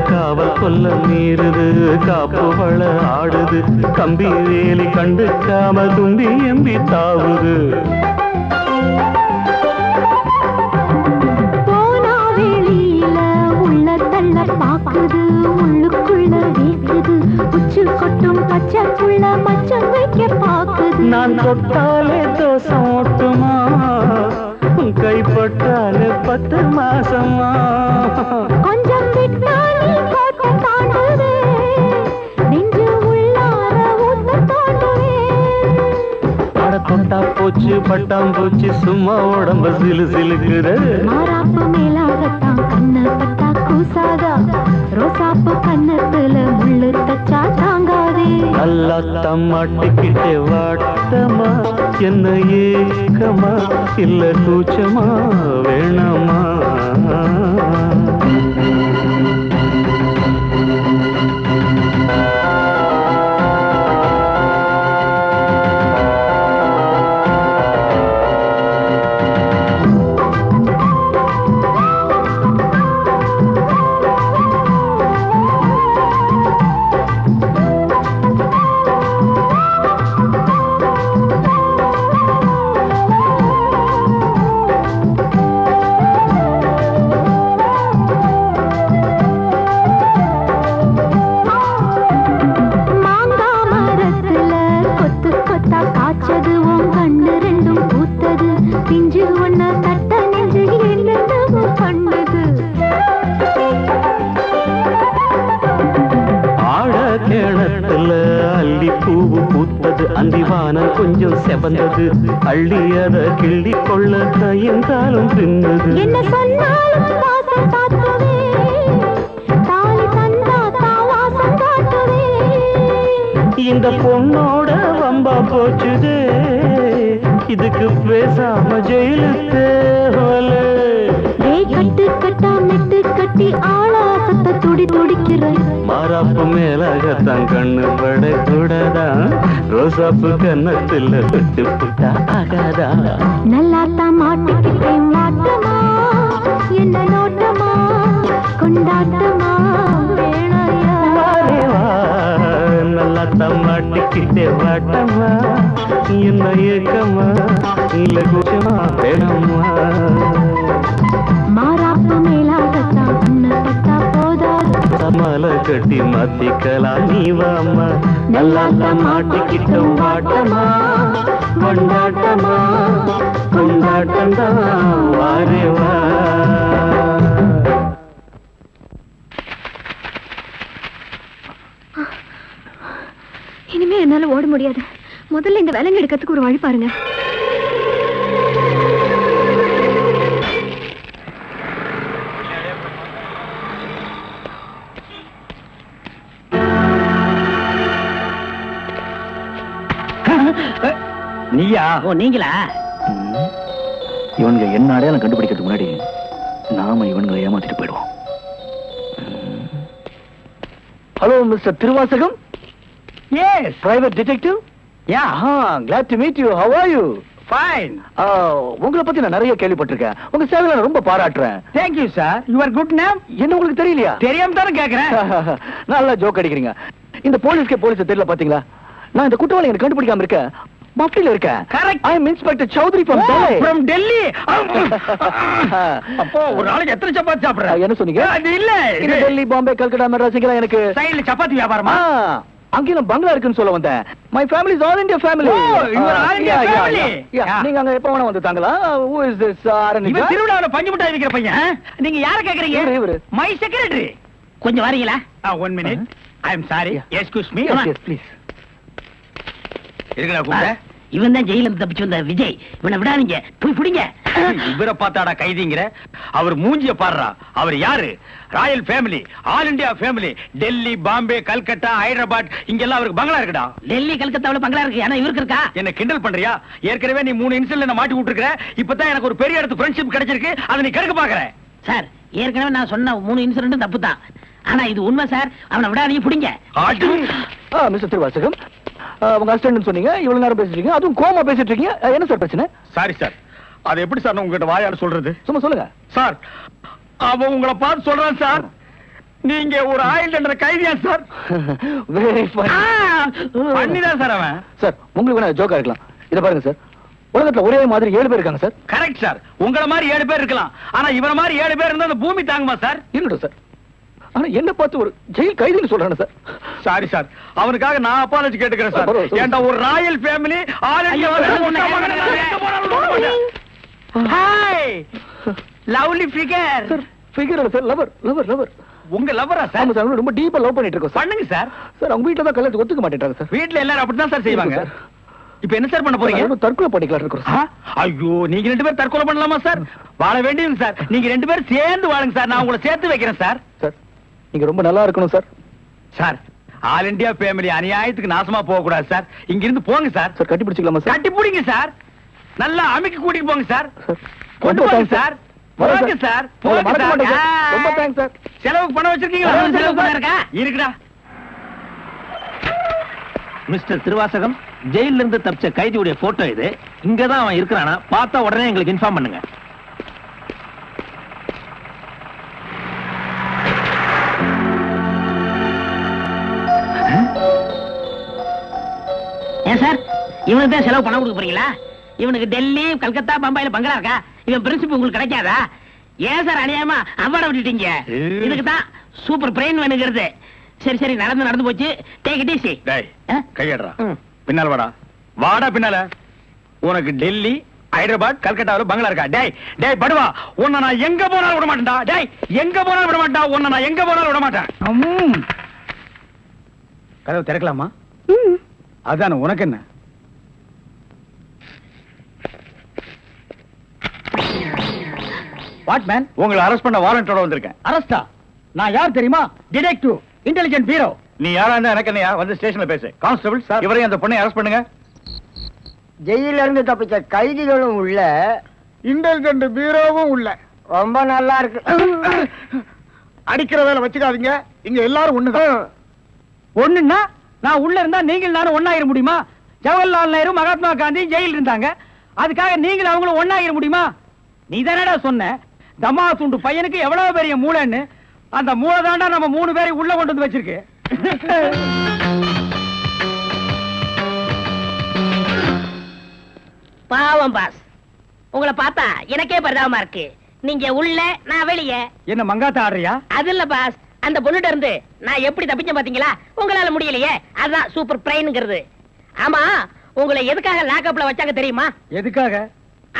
J: காவல் கொல்ல மீறுது காப்பு வள ஆடுது கம்பி வேலி கண்டுக்காம தும்பி எம்பி தாவுது
D: போனா வெளியில உள்ள தள்ள பாக்குது உள்ளுக்குள்ள வீக்குது உச்சு கொட்டும் பச்சை புள்ள மச்சம் வைக்க பாக்குது
J: நான் தொட்டாலே தோசம் ஓட்டுமா கைப்பட்டாலே 10 மாசமா
D: கொஞ்சம் விட்டா நீ கோட்டை தாண்டுவே நெஞ்சு உள்ளார ஊத்த தோண்டுவே
J: அட தொட்டா போச்சு பட்டாம் போச்சு சும்மா உடம்ப சிலு சிலுக்குற
D: மாறாப்பு மேலாகத்தான் கண்ணு பட்டா கூசாதா ரோசாப்பு கண்ணத்துல முள்ளு தச்சா தாங்காதே
J: நல்லா தம்மாட்டிக்கிட்டே வாட்டமா என்ன ஏக்கமா இல்ல கூச்சமா வேணாமா அந்திவானம் கொஞ்சம் செவந்தது அள்ளி அத கிள்ளி கொள்ள கையந்தாலும் பின்னது
D: என்ன சொன்னாலும் வாசம் காட்டுவே தாலி தந்தா தாவாசம் காட்டுவே
J: இந்த பொண்ணோட வம்பா போச்சுதே இதுக்கு பேசாம ஜெயிலுக்கு
D: கட்டு கட்டா மெட்டு கட்டி ஆளாசத்தை துடி துடிக்கிற
J: மாறாப்பு மேலாகத்தான் கண்ணு படக்கூடாதா ரோசாப்பு கன்னத்துல தொட்டு புட்டா ஆகாதா
D: நல்லாத்தான் மாட்டிக்கிட்டே மாட்டமா என்ன நோட்டமா கொண்டாட்டமா வேணையா
J: நல்லாத்தான் மாட்டிக்கிட்டே வாட்டமா என்ன ஏக்கமா இல்ல கூச்சமா வேணாமா
D: மாறாப்பு மேலாகத்தான் கண்ணு பட்டா போதாது
J: மாலை கட்டி மாத்திக்கலாம் நீ வாமா நல்லாத்தான் மாட்டிக்கிட்ட வாட்டமா கொண்டாட்டமா கொண்டாட்டம்தான் வாரேவா
D: இனிமே என்னால ஓட முடியாது முதல்ல இந்த வேலைங்க எடுக்கிறதுக்கு ஒரு வழி பாருங்க
H: நீயா?
A: ஓ நீங்களா?
H: இவனுங்க என்ன அடையாளம் கண்டுபிடிக்கிறதுக்கு முன்னாடி நாம இவனுங்களை ஏமாத்திட்டு போயிடுவோம். Hello mister Thiruvasagam. Yes, private detective. Yeah, glad to meet you. How are you? Fine. உங்களை பத்தி நான் நிறைய கேள்விப்பட்டிருக்கேன். உங்க சேவையை நான் ரொம்ப பாராட்டுறேன்.
B: Thank you, sir. Your good name?
H: என்ன உங்களுக்கு தெரியலையா?
B: தெரியாம தானே கேக்குறேன்.
H: நல்லா ஜோக் அடிக்கிறீங்க. இந்த போலீஸ் தெரியல பாத்தீங்களா? நான் இந்த குற்றவாளி எனக்கு கண்டுபிடிக்காம இருக்கேன். மஃப்டில இருக்கேன்.
B: Correct.
H: I am Inspector Chowdhury from Delhi.
B: From Delhi. அப்போ ஒரு நாளைக்கு எத்தனை சப்பாத்தி சாப்பிடுற?
H: என்ன சொன்னீங்க?
B: அது இல்ல.
H: இது டெல்லி, பாம்பே, கல்கட்டா, மெட்ராஸ் இங்கெல்லாம் எனக்கு
B: சைடுல சப்பாத்தி வியாபாரமா?
H: அங்கேயும் பங்களா இருக்குன்னு சொல்ல வந்தேன். My family is all India family.
B: Oh, you are all India family.
H: நீங்க அங்க எப்ப வேணா வந்து தாங்களா? Who is this?
B: இவன் திருவிழாவுல பஞ்சு மிட்டாய் விக்கிற பையன். நீங்க யார கேக்குறீங்க?
H: இவரு.
B: My secretary.
A: கொஞ்சம் வரீங்களா?
B: 1 minute. I am sorry. Excuse me.
H: Yes, please.
B: இருக்கடா கூப்பிட.
A: இவன் தான் ஜெயில தப்பிச்சு வந்த விஜய். இவனை விடாதீங்க, போய் பிடிங்க.
B: இவரை பார்த்தாடா கைதிங்கிற? அவர் மூஞ்சிய பாடுறா. அவர் யாரு? Royal family, all India family. Delhi, Bombay, Calcutta, Hyderabad இங்கெல்லாம் அவருக்கு பங்களா இருக்குடா.
A: டெல்லி கல்கத்தாவுல பங்களா இருக்கு, ஆனா இவருக்கு இருக்கா?
B: என்ன கிண்டல் பண்றியா? ஏற்கனவே நீ 3 இன்சிடென்ட்ல என்ன மாட்டி விட்டுருக்க. இப்பதான் எனக்கு ஒரு பெரிய இடத்து ஃப்ரெண்ட்ஷிப் கிடைச்சிருக்கு. அதை நீ கெடுக்க பாக்குற.
A: சார், ஏற்கனவே நான் சொன்ன 3 இன்சிடென்ட் தப்பு தான். ஆனா இது உண்மை சார். அவனை விடாதீங்க, பிடிங்க.
H: மிஸ்டர் திருவாசகம், உங்க அசிஸ்டன்ட் சொன்னீங்க. இவ்வளவு நேரம் பேசிட்டீங்க, அதுவும் கோமா பேசிட்டு இருக்கீங்க. என்ன சார் பிரச்சனை?
B: Sorry sir. அது எப்படி சார் நான் உங்ககிட்ட வாயால சொல்றது?
H: சும்மா சொல்லுங்க
B: சார், அவன் உங்களை பார்த்து சொல்றான் சார். நீங்க ஒரு ஆயில் என்ற கைதியா சார்?
H: Very fun.
B: பண்ணிதான் சார் அவன்.
H: சார் உங்களுக்கு வேணா ஜோக்கா இருக்கலாம். இத பாருங்க சார், உலகத்துல ஒரே மாதிரி 7 பேர் இருக்காங்க சார்.
B: Correct sir. உங்கள மாதிரி 7 பேர் இருக்கலாம், ஆனா இவர மாதிரி 7 பேர் இருந்தா அந்த பூமி தாங்குமா சார்?
H: இருக்கட்டும் சார், ஆனா என்ன பார்த்து ஒரு ஜெயில் கைதின்னு சொல்றானே சார்.
B: சாரி சார், அவனுக்காக நான் அப்பாலஜி கேட்டுக்கிறேன் சார்.
H: பரவாயில்ல,
B: ஏன்டா ஒரு Royal family all India hi lovely figure.
H: Sir figure இல்ல சார், லவர் லவர் லவர்.
B: உங்க லவரா சார்?
H: ஆமா சார், ரொம்ப டீப்பா லவ் பண்ணிட்டு இருக்கோம் சார்.
B: பண்ணுங்க சார்.
H: சார் அவங்க வீட்ல தான் கல்யாணத்துக்கு ஒத்துக்க மாட்டேன்றாங்க சார்.
B: வீட்ல எல்லாரும் அப்படிதான் சார் செய்வாங்க. இப்ப என்ன சார் பண்ண போறீங்க?
H: நம்ம தற்கொலை பண்ணிக்கலாம் இருக்கோம் சார்.
B: ஐயோ, நீங்க 2 பேரும் தற்கொலை பண்ணலாமா சார்? வாழ வேண்டியது சார். நீங்க 2 பேரும் சேர்ந்து வாழுங்க சார். நான் உங்களை சேர்த்து வைக்கிறேன் சார்.
H: சார் நீங்க ரொம்ப நல்லா இருக்கணும் sir.
B: Sir all India family அநியாயத்துக்கு நாசமா போக கூடாது சார். இங்க இருந்து போங்க சார்.
H: சார் கட்டி பிடிச்சிக்கலாமா சார்?
B: கட்டி பிடிங்க சார். நல்லா அமுக்கி கூட்டிட்டு போங்க சார்.
H: சார்
B: கொண்டு
H: ரொம்ப
B: போங்க
H: thanks
B: சார்.
H: வரேன்
B: போங்க சார்.
H: உங்களை
B: போங்க
H: மறக்க மாட்டேன் சார்.
B: சார்.
H: ரொம்ப தேங்க்ஸ் சார்.
B: செலவுக்கு பணம் வச்சிருக்கீங்களா?
H: வரேன்
B: செலவு
H: சார்.
B: பணம் இருக்கா? இருக்குடா.
E: மிஸ்டர் திருவாசகம், ஜெயில இருந்து தப்பிச்ச கைதியுடைய போட்டோ இது. இங்கதான் அவன் இருக்கிறானா, பார்த்தா உடனே எங்களுக்கு இன்ஃபார்ம் பண்ணுங்க.
A: ஏன் சார் இவனுக்கு தான் செலவு பணம் கொடுக்க போறீங்களா? இவனுக்கு டெல்லி, கல்கத்தா, பம்பாயில பங்களா இருக்கா? இவன் பிரின்சிபல் உங்களுக்கு கிடைக்காதா? ஏன் சார் அநியாயமா அவார்ட விட்டுட்டீங்க? இதுக்கு தான் சூப்பர் பிரெயின் வேணுங்கிறது. சரி சரி, நடந்து போச்சு. Take it easy.
B: டேய் கையடறா. பின்னால வாடா. வாடா பின்னால. உனக்கு டெல்லி, ஹைதராபாத், கல்கட்டாவில் பங்களா இருக்கா? டேய் டேய் படுவா, உன்னை நான் எங்க போனாலும் விட மாட்டேன்டா. டேய் எங்க போனாலும் விட மாட்டா. உன்னை நான் எங்க போனாலும் விட மாட்டேன். கதவு திறக்கலாமா? அதான உனக்கு என்ன? What man? உங்களை அரெஸ்ட் பண்ண வாரண்டோட வந்திருக்கேன். அரெஸ்டா? நான் யார் தெரியுமா? Detective, intelligent bureau. நீ யாரா இருந்தா எனக்கு என்னையா? வந்து ஸ்டேஷன்ல பேசு. கான்ஸ்டபிள் சார், இவரையும் அந்த பொண்ணை அரெஸ்ட் பண்ணுங்க.
I: ஜெயில இருந்து தப்பிச்ச கைதிகளும் உள்ள,
B: இன்டெலிஜென்ட் பீரோவும் உள்ள.
I: ரொம்ப நல்லா இருக்கு.
B: அடிக்கிற வேலை வச்சுக்காதீங்க. இங்க எல்லாரும் ஒண்ணுதான். ஒண்ணுன்னா நான் உள்ள இருந்தா நீங்கள் நானும் ஒண்ணாயிர முடியுமா? ஜவஹர்லால் நேரு, மகாத்மா காந்தி ஜெயில இருந்தாங்க. அதுக்காக நீங்கள் அவங்களும் ஒண்ணாயிர முடியுமா? நீ தானடா சொன்ன தமா துண்டு பையனுக்கு எவ்வளவு பெரிய மூளைன்னு. அந்த மூளை தாண்டா நம்ம 3 பேரை உள்ள கொண்டு வந்து வச்சிருக்கு.
A: பாவம் பாஸ், உங்களை பார்த்தா எனக்கே பரிதாபமா இருக்கு. நீங்க உள்ள, நான் வெளியே.
B: என்ன மங்காத்த ஆடுறியா?
A: அது இல்ல பாஸ், அந்த பொண்ணுட்ட இருந்து நான் எப்படி தப்பிச்சேன் பாத்தீங்களா? உங்களால முடியலையே, அதுதான் சூப்பர் பிரெயின்ங்கிறது. ஆமா, உங்களை எதுக்காக லாக்அப்ல வச்சாங்க தெரியுமா?
B: எதுக்காக?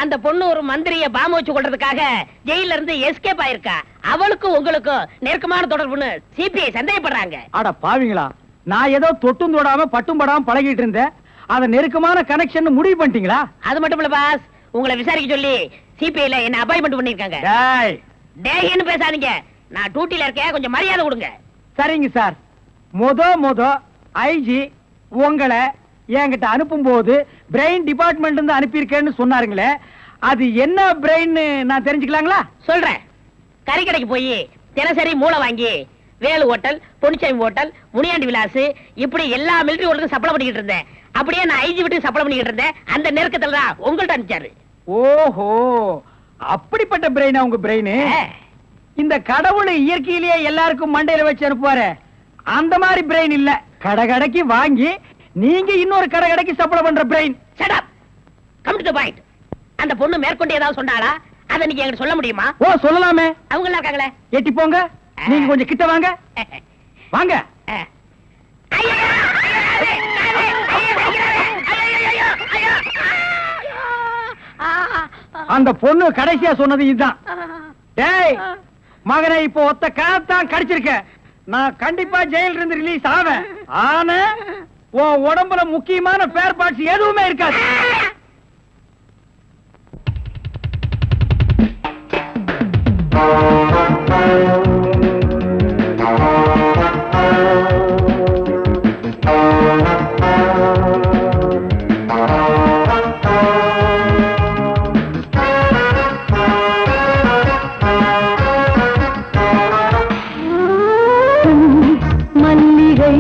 A: அந்த பொண்ணு ஒரு மந்திரிய பாம்பு வச்சு கொள்றதுக்காக ஜெயில இருந்து எஸ்கேப் ஆயிருக்கா. அவளுக்கும் உங்களுக்கும் நெருக்கமான தொடர்புன்னு சிபிஐ சந்தேகப்படுறாங்க.
B: அட பாவிங்களா, நான் ஏதோ தொட்டும் தொடாம பட்டும் படாம பழகிட்டு இருந்தேன். அத நெருக்கமான கனெக்ஷன் முடிவு பண்ணிட்டீங்களா?
A: அது மட்டும் இல்ல பாஸ், உங்களை விசாரிக்க சொல்லி சிபிஐல என்ன அப்பாயின்மெண்ட் பண்ணிருக்காங்க.
B: டேய்
A: டேய்னு பேசாதீங்க, நான் டியூட்டில இருக்கேன், கொஞ்சம் மரியாதை கொடுங்க.
B: சரிங்க சார். மொத ஐஜி உங்களை என்கிட்ட அனுப்பும் போது பிரெயின் டிபார்ட்மெண்ட் இருந்து அனுப்பியிருக்கேன்னு சொன்னாருங்களே, அது என்ன பிரெயின் நான் தெரிஞ்சுக்கலாங்களா?
A: சொல்றேன். கறிக்கடைக்கு போய் தினசரி மூளை வாங்கி வேலு ஹோட்டல், பொன்னிச்சாமி ஹோட்டல், முனியாண்டி விலாஸ், இப்படி எல்லா மிலிட்டரி ஹோட்டலுக்கும் சப்ளை பண்ணிக்கிட்டு இருந்தேன். அப்படியே நான் ஐஜி விட்டு சப்ளை பண்ணிக்கிட்டு இருந்தேன். அந்த நெருக்கத்துல தான் உங்கள்ட்ட அனுப்பிச்சாரு.
B: ஓஹோ, அப்படிப்பட்ட பிரெயினா உங்க பிரெயின்? இந்த கடவுள் இயற்கையிலேயே எல்லாருக்கும் மண்டையில வச்சு அனுப்புவாரு, அந்த மாதிரி பிரெயின் இல்ல. கடைக்கு வாங்கி நீங்க இன்னொரு கடைக்கு சப்ளை பண்ற brain.
A: Shut up. Come to the point. அந்த பொண்ணு மேற்கொண்டு ஏதாவது சொன்னாளா? அத நீங்க என்கிட்ட சொல்ல முடியுமா?
B: ஓ சொல்லலாமே.
A: அவங்க எல்லாம் இருக்காங்களே.
B: எட்டி போங்க. நீங்க கொஞ்சம் கிட்ட வாங்க. வாங்க. அந்த பொண்ணு கடைசியா சொன்னது இதுதான். டேய் மகனே, இப்போ ஒத்த காத்தான் கடிச்சிருக்க. நான் கண்டிப்பா ஜெயில இருந்து ரிலீஸ் ஆவேன். ஆனா உன் உடம்புல முக்கியமான ஸ்பேர் பார்ட்ஸ் எதுவுமே இருக்காது.
D: மல்லிகை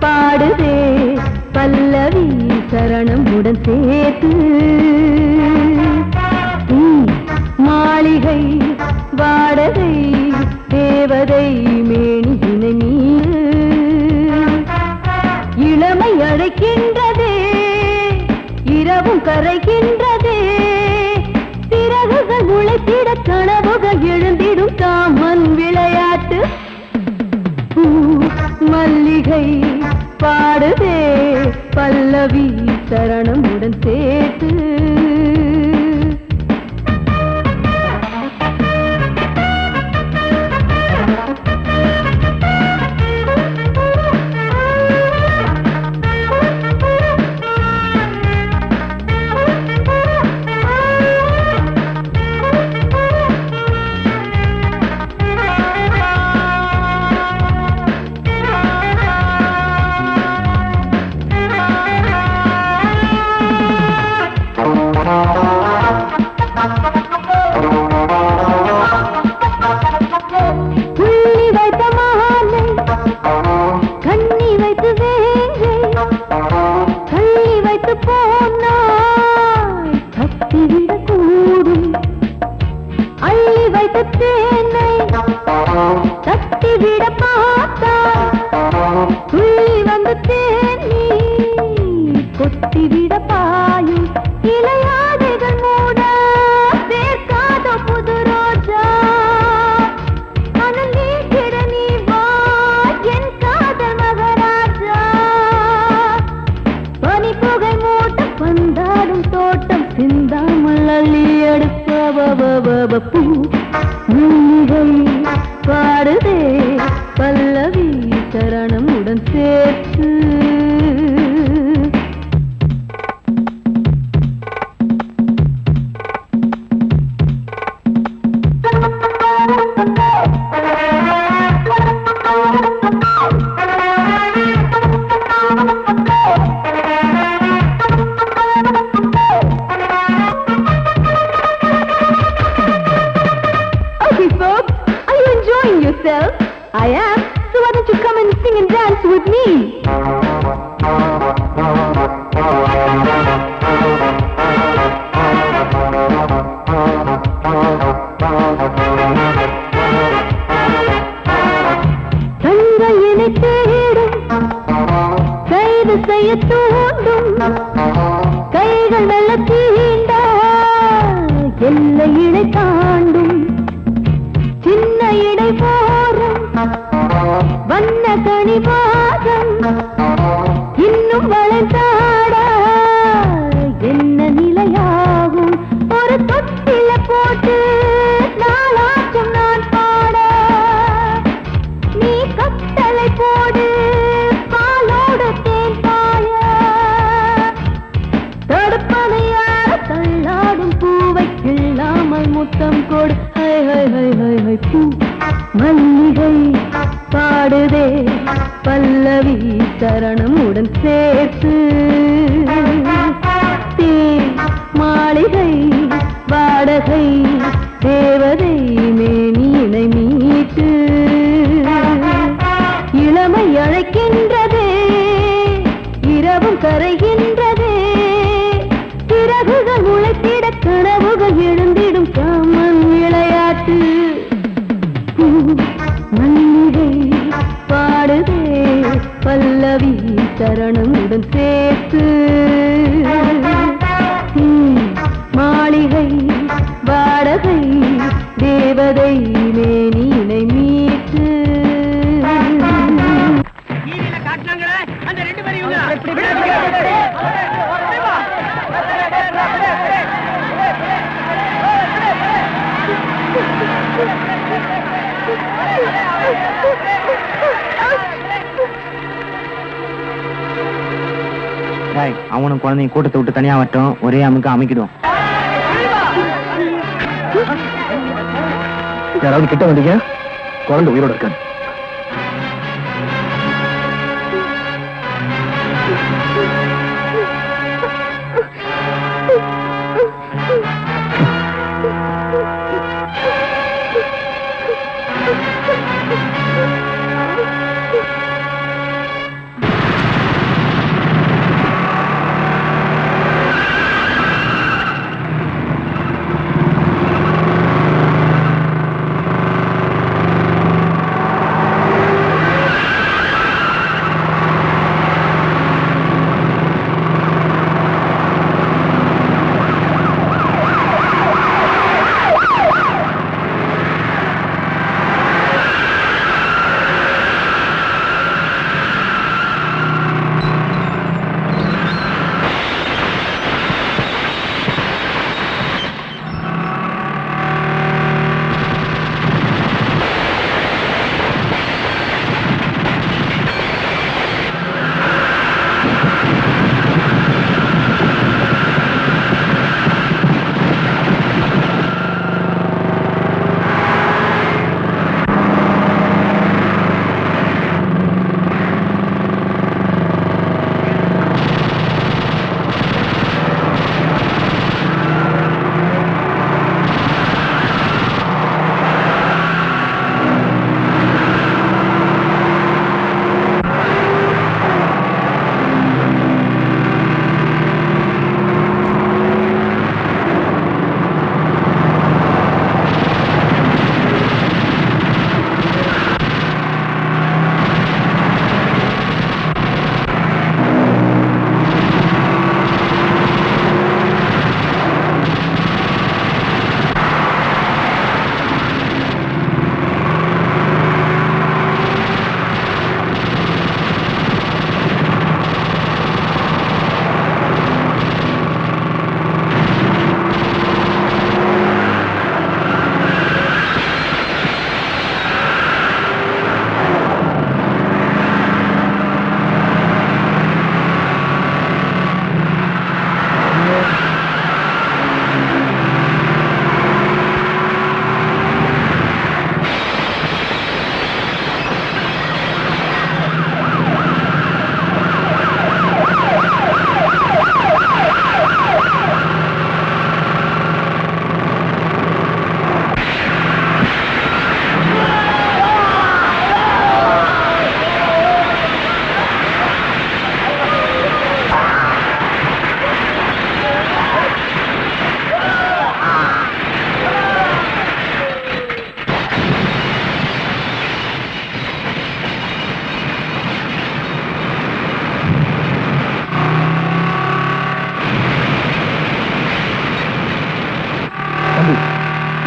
D: பாடுதே பல்லவி சரணம் உடன் சேர்த்து, மாளிகை வாடகை தேவதை மேனி முளைத்திட கனவுகள் எழுந்திடும் காமன் விளையாட்டு மல்லிகை பாடுதே பல்லவி சரணமுடன் சேர்த்து பாடுதே பல்லவி சரணமுடன் சேர்த்து I am, so why don't you come and sing and dance with me? தங்கையினை தேடும் கைது செய்ய தூண்டும் கைகள் நல்ல தீண்ட எல்லை இடை தாண்டும் சின்ன இடை போரும் வண்ண கணிவாதம் இன்னும் வளர்ந்தாட என்ன நிலையாகும் ஒரு தொட்டில போட்டு நாளாச்சும் நான் பாட நீ கட்டளை போடு பாலோடு தேன் பாய தடுப்பனையார தள்ளாடும் பூவை கிள்ளாமல் முத்தம் கொடு high high high high high பூ மல்லிகை பாடுதே பல்லவி சரணமுடன் சேர்த்து மாளிகை வாடகை தேவதை மேனியினை மீட்டு இளமை அழைக்கின்றதே இரவும் கரைகின்றதே சிறகுகள் முளைத்திட கனவுகள் எழுந்திடும் காமன் விளையாட்டு மல்லிகை பாடுதே பல்லவி சரணமுடன் சேர்த்து மாளிகை வாடகை தேவதை மேனியினை மீட்டு
A: காட்டினாங்களே அந்த ரெண்டு பேரும்
E: அவனும் குழந்தைங்க கூட்டத்தை விட்டு தனியா வரட்டும், ஒரே அமுக்கு அமைக்கிடுவோம்.
H: யாராவது கிட்ட வந்தீங்க, குழந்தை உயிரோட இருக்காது.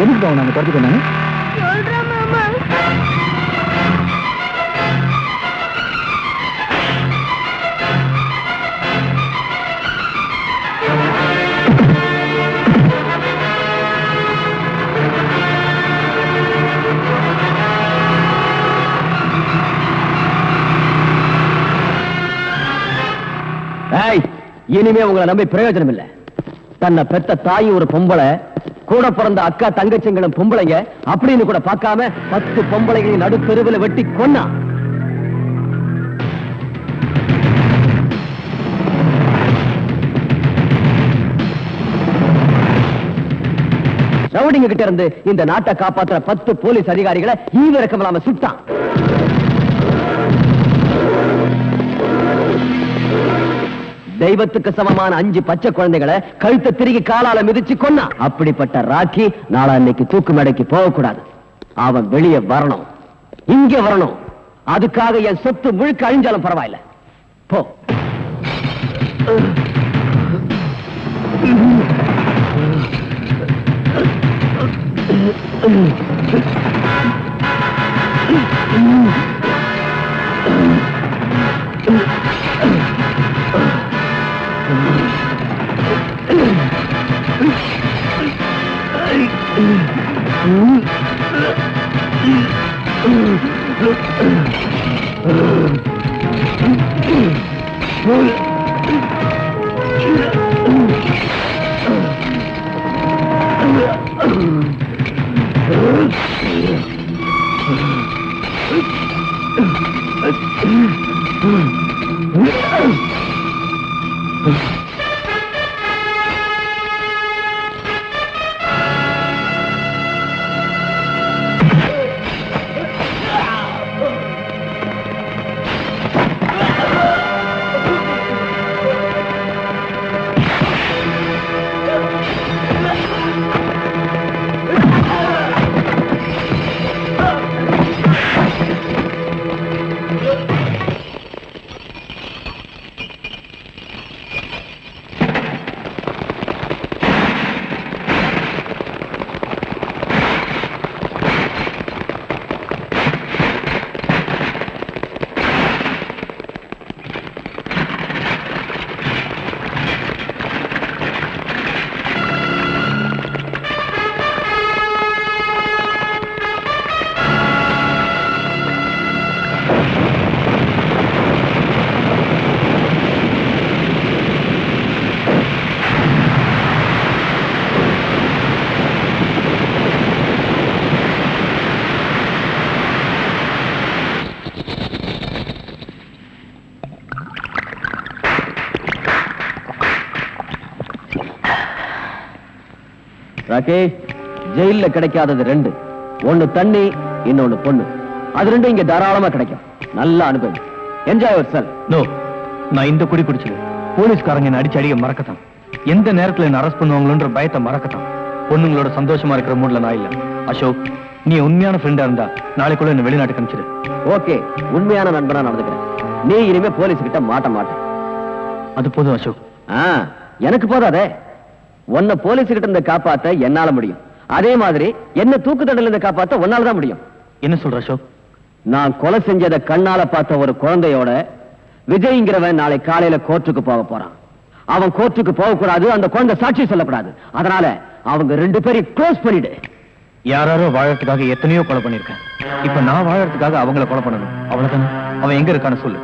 H: எதுக்கு நாங்க துரத்தி கொண்டாங்க?
D: சொல்றேன் மாமா.
G: இனிமே உங்களை நம்பி பிரயோஜனம் இல்ல. தன்னை பெத்த தாயும் ஒரு பொம்பளை, கூட பிறந்த அக்கா தங்கச்சிங்களும் பொம்பளைங்க அப்படின்னு கூட பார்க்காம 10 பொம்பளைகளை நடுத்தெருவில் வெட்டி கொன்னா. ரவுடிங்க கிட்ட இருந்து இந்த நாட்டை காப்பாற்ற 10 போலீஸ் அதிகாரிகளை ஈவிரக்கம் இல்லாம சுட்டான். தெய்வத்துக்கு சமமான 5 பச்சை குழந்தைகளை கழுத்தை திருகி காலால மிதிச்சு கொன்னா. அப்படிப்பட்ட ராக்கி நாளா இன்னைக்கு தூக்கு மேடைக்கு போகக்கூடாது. அவன் வெளியே வரணும், இங்க வரணும். அதுக்காக என் சொத்து முழுக்க அழிஞ்சாலும் பரவாயில்ல. போ. ராக்கி, ஜெயில கிடைக்காதது 2. ஒன்னு தண்ணி, இன்னொன்னு பொண்ணு. அது 2 இங்க தாராளமா கிடைக்கும். நல்ல அனுபவம். Enjoy your self.
H: நோ, நான் இந்த குடி குடிச்சது போலீஸ்காரங்க என்ன அடிச்சு அடிக்க மறக்கத்தான். எந்த நேரத்துல என்ன அரெஸ்ட் பண்ணுவாங்களோன்ற பயத்தை மறக்கத்தான். பொண்ணுங்களோட சந்தோஷமா இருக்கிற மூட்ல நான் இல்ல. அசோக், நீ உண்மையான ஃப்ரெண்டா இருந்தா நாளைக்குள்ள என்ன வெளிநாட்டுக்கு அனுப்பிச்சிடு.
G: ஓகே, உண்மையான நண்பனா நடந்துக்கிறேன். நீ இனிமே போலீஸ் கிட்ட மாட்ட மாட்டேன்.
H: அது போதும் அசோக்.
G: எனக்கு போதாதே. உன்னை போலீஸ் கிட்ட இருந்து காப்பாத்த என்னால முடியும். அதே மாதிரி என்ன தூக்கு தண்டனையில இருந்து காப்பாத்த உன்னால தான் முடியும்.
H: என்ன சொல்ற அசோக்?
G: நான் கொலை செஞ்சதை கண்ணால பார்த்த ஒரு குழந்தையோட விஜய்ங்கிறவன் நாளை காலையில கோர்ட்டுக்கு போக போறான். அவன் கோர்ட்டுக்கு போக கூடாது, அந்த குழந்தை சாட்சி சொல்லக்கூடாது. அதனால அவங்க 2 பேரையும் க்ளோஸ் பண்ணிடு.
H: யாரோ வாழறதுக்காக எத்தனையோ கொலை பண்ணிருக்கேன். இப்ப நான் வாழறதுக்காக அவங்கள கொலை பண்ணணும். அவ்வளவுதானே? அவன் எங்க இருக்கான்னு சொல்லு.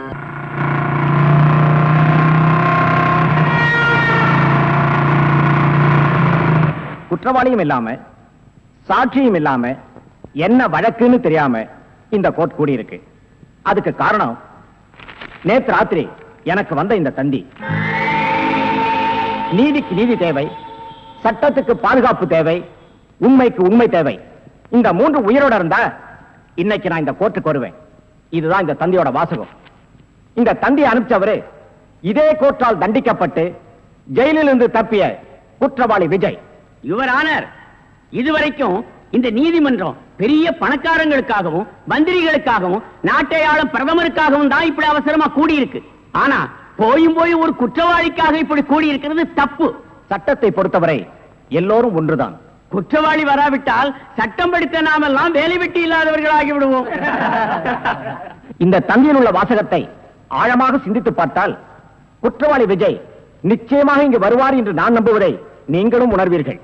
B: குற்றவாளியும் இல்லாம சாட்சியும் இல்லாம என்ன வழக்குன்னு தெரியாம இந்த கோர்ட் கூடி இருக்கு. அதுக்கு காரணம் நேத்து ராத்திரி எனக்கு வந்த இந்த தந்தி. நீதிக்கு நீதி தேவை, சட்டத்துக்கு பாதுகாப்பு தேவை, உண்மைக்கு உண்மை தேவை. இந்த 3 உயிரோட இருந்தா இன்னைக்கு நான் இந்த கோர்ட்டுக்கு வருவேன். இதுதான் இந்த தந்தியோட வாசகம். இந்த தந்தியை அனுப்பிச்சவரு இதே கோர்ட்டால் தண்டிக்கப்பட்டு ஜெயிலில் இருந்து தப்பிய குற்றவாளி விஜய்.
A: யுவர் ஆனர், இதுவரைக்கும் இந்த நீதிமன்றம் பெரிய பணக்காரங்களுக்காகவும் மந்திரிகளுக்காகவும் நாட்டை ஆளும் பிரதமருக்காகவும் தான் இப்படி அவசரமா கூடியிருக்கு. ஆனா போயும் போய் ஒரு குற்றவாளிக்காக இப்படி கூடியிருக்கிறது தப்பு.
B: சட்டத்தை பொறுத்தவரை எல்லோரும் ஒன்றுதான். குற்றவாளி வராவிட்டால் சட்டம் படித்த நாமெல்லாம் வேலை வெட்டி இல்லாதவர்களாகி விடுவோம்.
E: இந்த தந்தியில் உள்ள வாசகத்தை ஆழமாக சிந்தித்து பார்த்தால் குற்றவாளி விஜய் நிச்சயமாக இங்கு வருவார் என்று நான் நம்புவதை நீங்களும் உணர்வீர்கள்.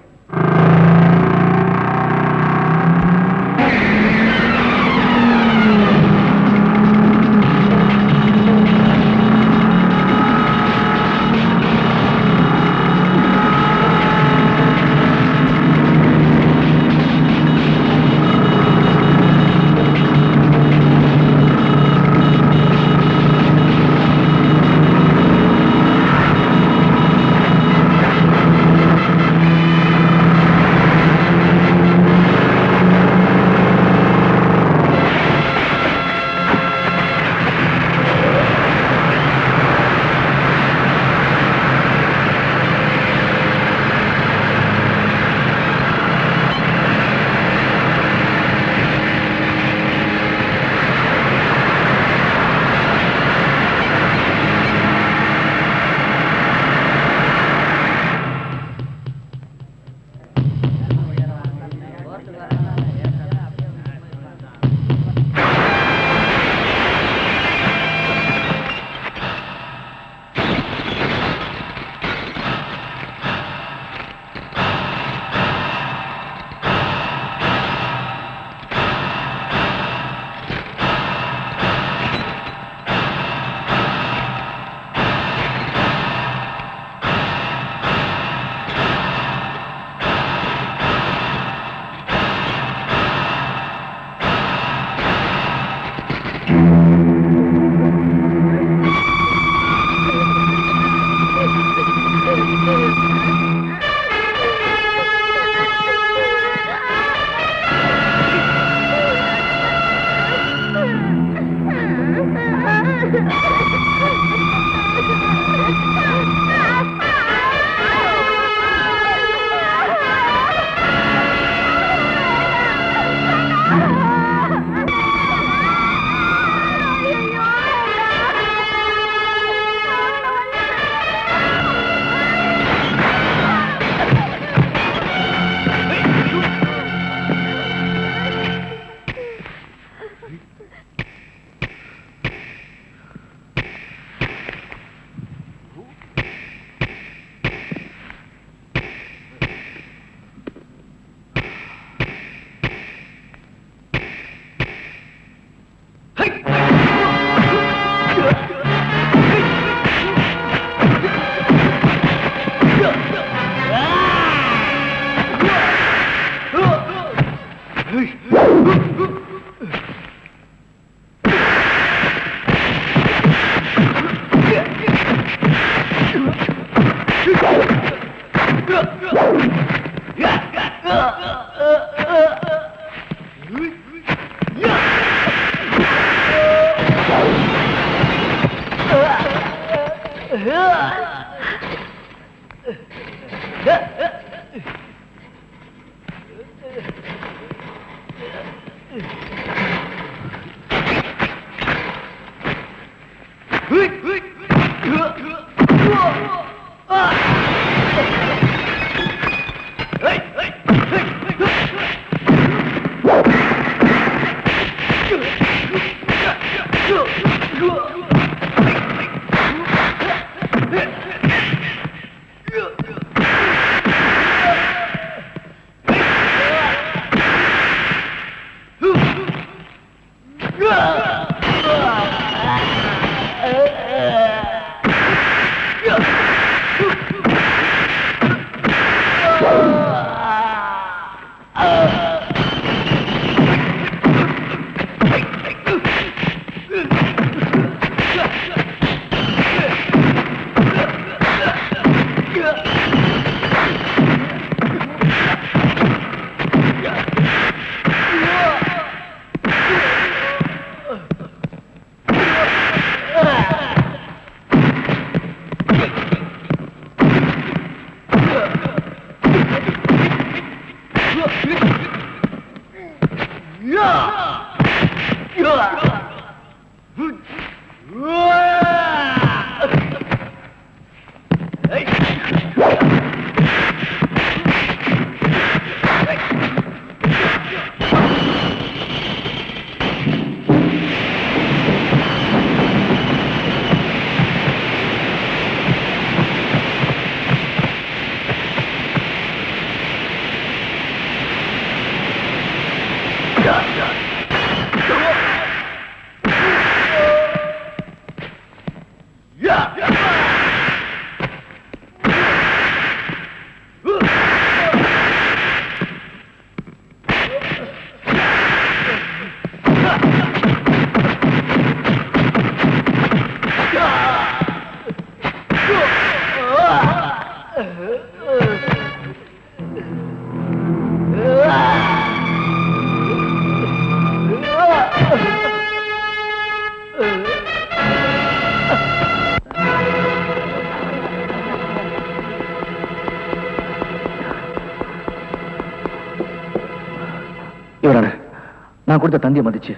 H: நான் கொடுத்த தந்தியை மதிச்சு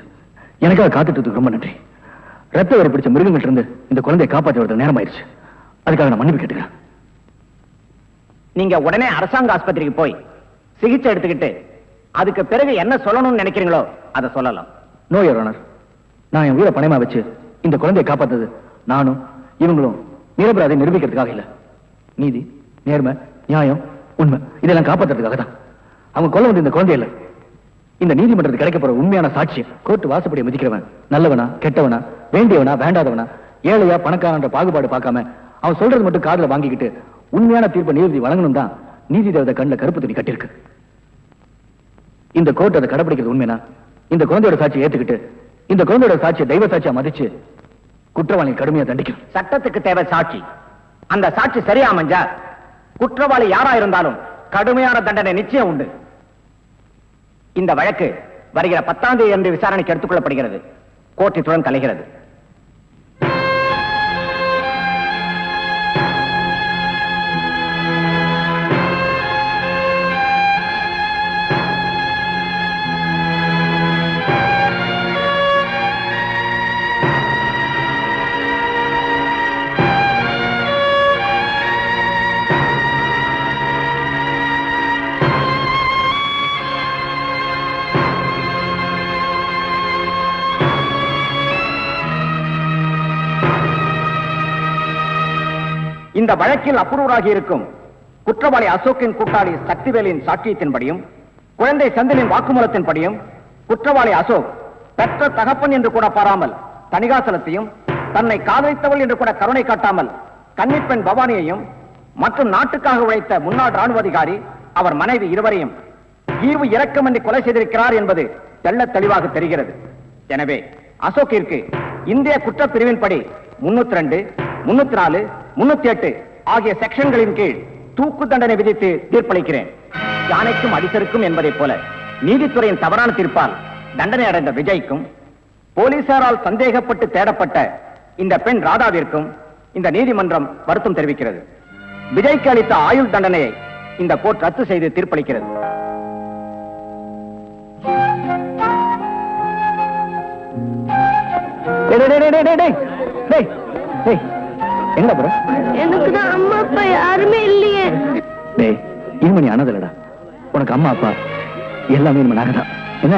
H: எனக்காக காத்துட்டு ரொம்ப நன்றி. ரத்த வரை பிடிச்ச மிருகங்கள்ட்ட இருந்து இந்த குழந்தையை காப்பாற்ற வரது நேரம் ஆயிடுச்சு. அதுக்காக நான் மன்னிப்பு கேட்டுக்கிறேன்.
I: நீங்க உடனே அரசாங்க ஆஸ்பத்திரிக்கு போய் சிகிச்சை எடுத்துக்கிட்டு அதுக்கு பிறகு என்ன சொல்லணும்னு நினைக்கிறீங்களோ அதை சொல்லலாம்.
H: நோ யுவர் ஆனர், நான் என் உயிரை பணயமா வச்சு இந்த குழந்தையை காப்பாத்தது நானும் இவங்களும் நிரபராதை நிரூபிக்கிறதுக்காக இல்ல. நீதி, நேர்மை, நியாயம், உண்மை இதெல்லாம் காப்பாத்துறதுக்காக தான். அவங்க கொல்ல வந்து இந்த குழந்தை இல்ல, இந்த நீதிமன்றத்துக்கு கிடைக்க போற உண்மையான சாட்சியம். கோர்ட்டு வாசப்படியை மதிக்கிறவன் நல்லவனா கெட்டவனா, வேண்டியவனா வேண்டாதவனா, ஏழையா பணக்காரன்ற பாகுபாடு பார்க்காம அவன் சொல்றது மட்டும் காதுல வாங்கிக்கிட்டு உண்மையான தீர்ப்பை நீதி வழங்கணும் தான் நீதி தேவதை கண்ணில் கருப்பு துணி கட்டிருக்கு. இந்த கோர்ட் அதை கடைபிடிக்கிறது உண்மைனா இந்த குழந்தையோட சாட்சியை ஏத்துக்கிட்டு இந்த குழந்தையோட சாட்சியை தெய்வ சாட்சியா மதிச்சு குற்றவாளி கடுமையா தண்டிக்கும்.
I: சட்டத்துக்கு தேவை சாட்சி. அந்த சாட்சி சரியா அமைஞ்சா குற்றவாளி யாரா இருந்தாலும் கடுமையான தண்டனை நிச்சயம் உண்டு. இந்த வழக்கு வருகிற 10ஆம் தேதி அன்று விசாரணைக்கு எடுத்துக் கொள்ளப்படுகிறது. கோர்ட் இத்துடன் கலைகிறது. இந்த வழக்கில் அப்ரூவராகி இருக்கும் குற்றவாளி அசோக்கின் கூட்டாளி சக்திவேலின் சாட்சியத்தின்படியும் குழந்தை செந்திலின் வாக்குமூலத்தின்படியும் குற்றவாளி அசோக் பெற்ற தகப்பன் என்று கூட பாராமல் தணிகாசலத்தையும் தன்னை காதலித்தவள் என்று கூட கருணை காட்டாமல் கன்னிப்பெண் பவானியையும் மற்றும் நாட்டுக்காக உழைத்த முன்னாள் ராணுவ அதிகாரி அவர் மனைவி இருவரையும் ஈவு இரக்கமின்றி கொலை செய்திருக்கிறார் என்பது தெள்ளத் தெளிவாக தெரிகிறது. எனவே அசோக்கிற்கு இந்திய குற்றப்பிரிவின்படி 302, 304, 308 ஆகிய செக்ஷன்களின் கீழ் தூக்கு தண்டனை விதித்து தீர்ப்பளிக்கிறேன். யானைக்கும் அடிசருக்கும் என்பதைப் போல நீதித்துறையின் தவறான தீர்ப்பால் தண்டனை அடைந்த விஜய்க்கும் போலீசாரால் சந்தேகப்பட்டு தேடப்பட்ட இந்த பெண் ராதாவிற்கும் இந்த நீதிமன்றம் வருத்தம் தெரிவிக்கிறது. விஜய்க்கு அளித்த ஆயுள் தண்டனையை இந்த கோர்ட் ரத்து செய்து தீர்ப்பளிக்கிறது.
H: எங்க போற?
D: எனக்கு தான் அம்மா அப்பா யாருமே இல்லையே.
H: டேய், இனிமே நீ அனதலடா. உனக்கு அம்மா அப்பா எல்லாமே இனிமே நாங்க தான். என்ன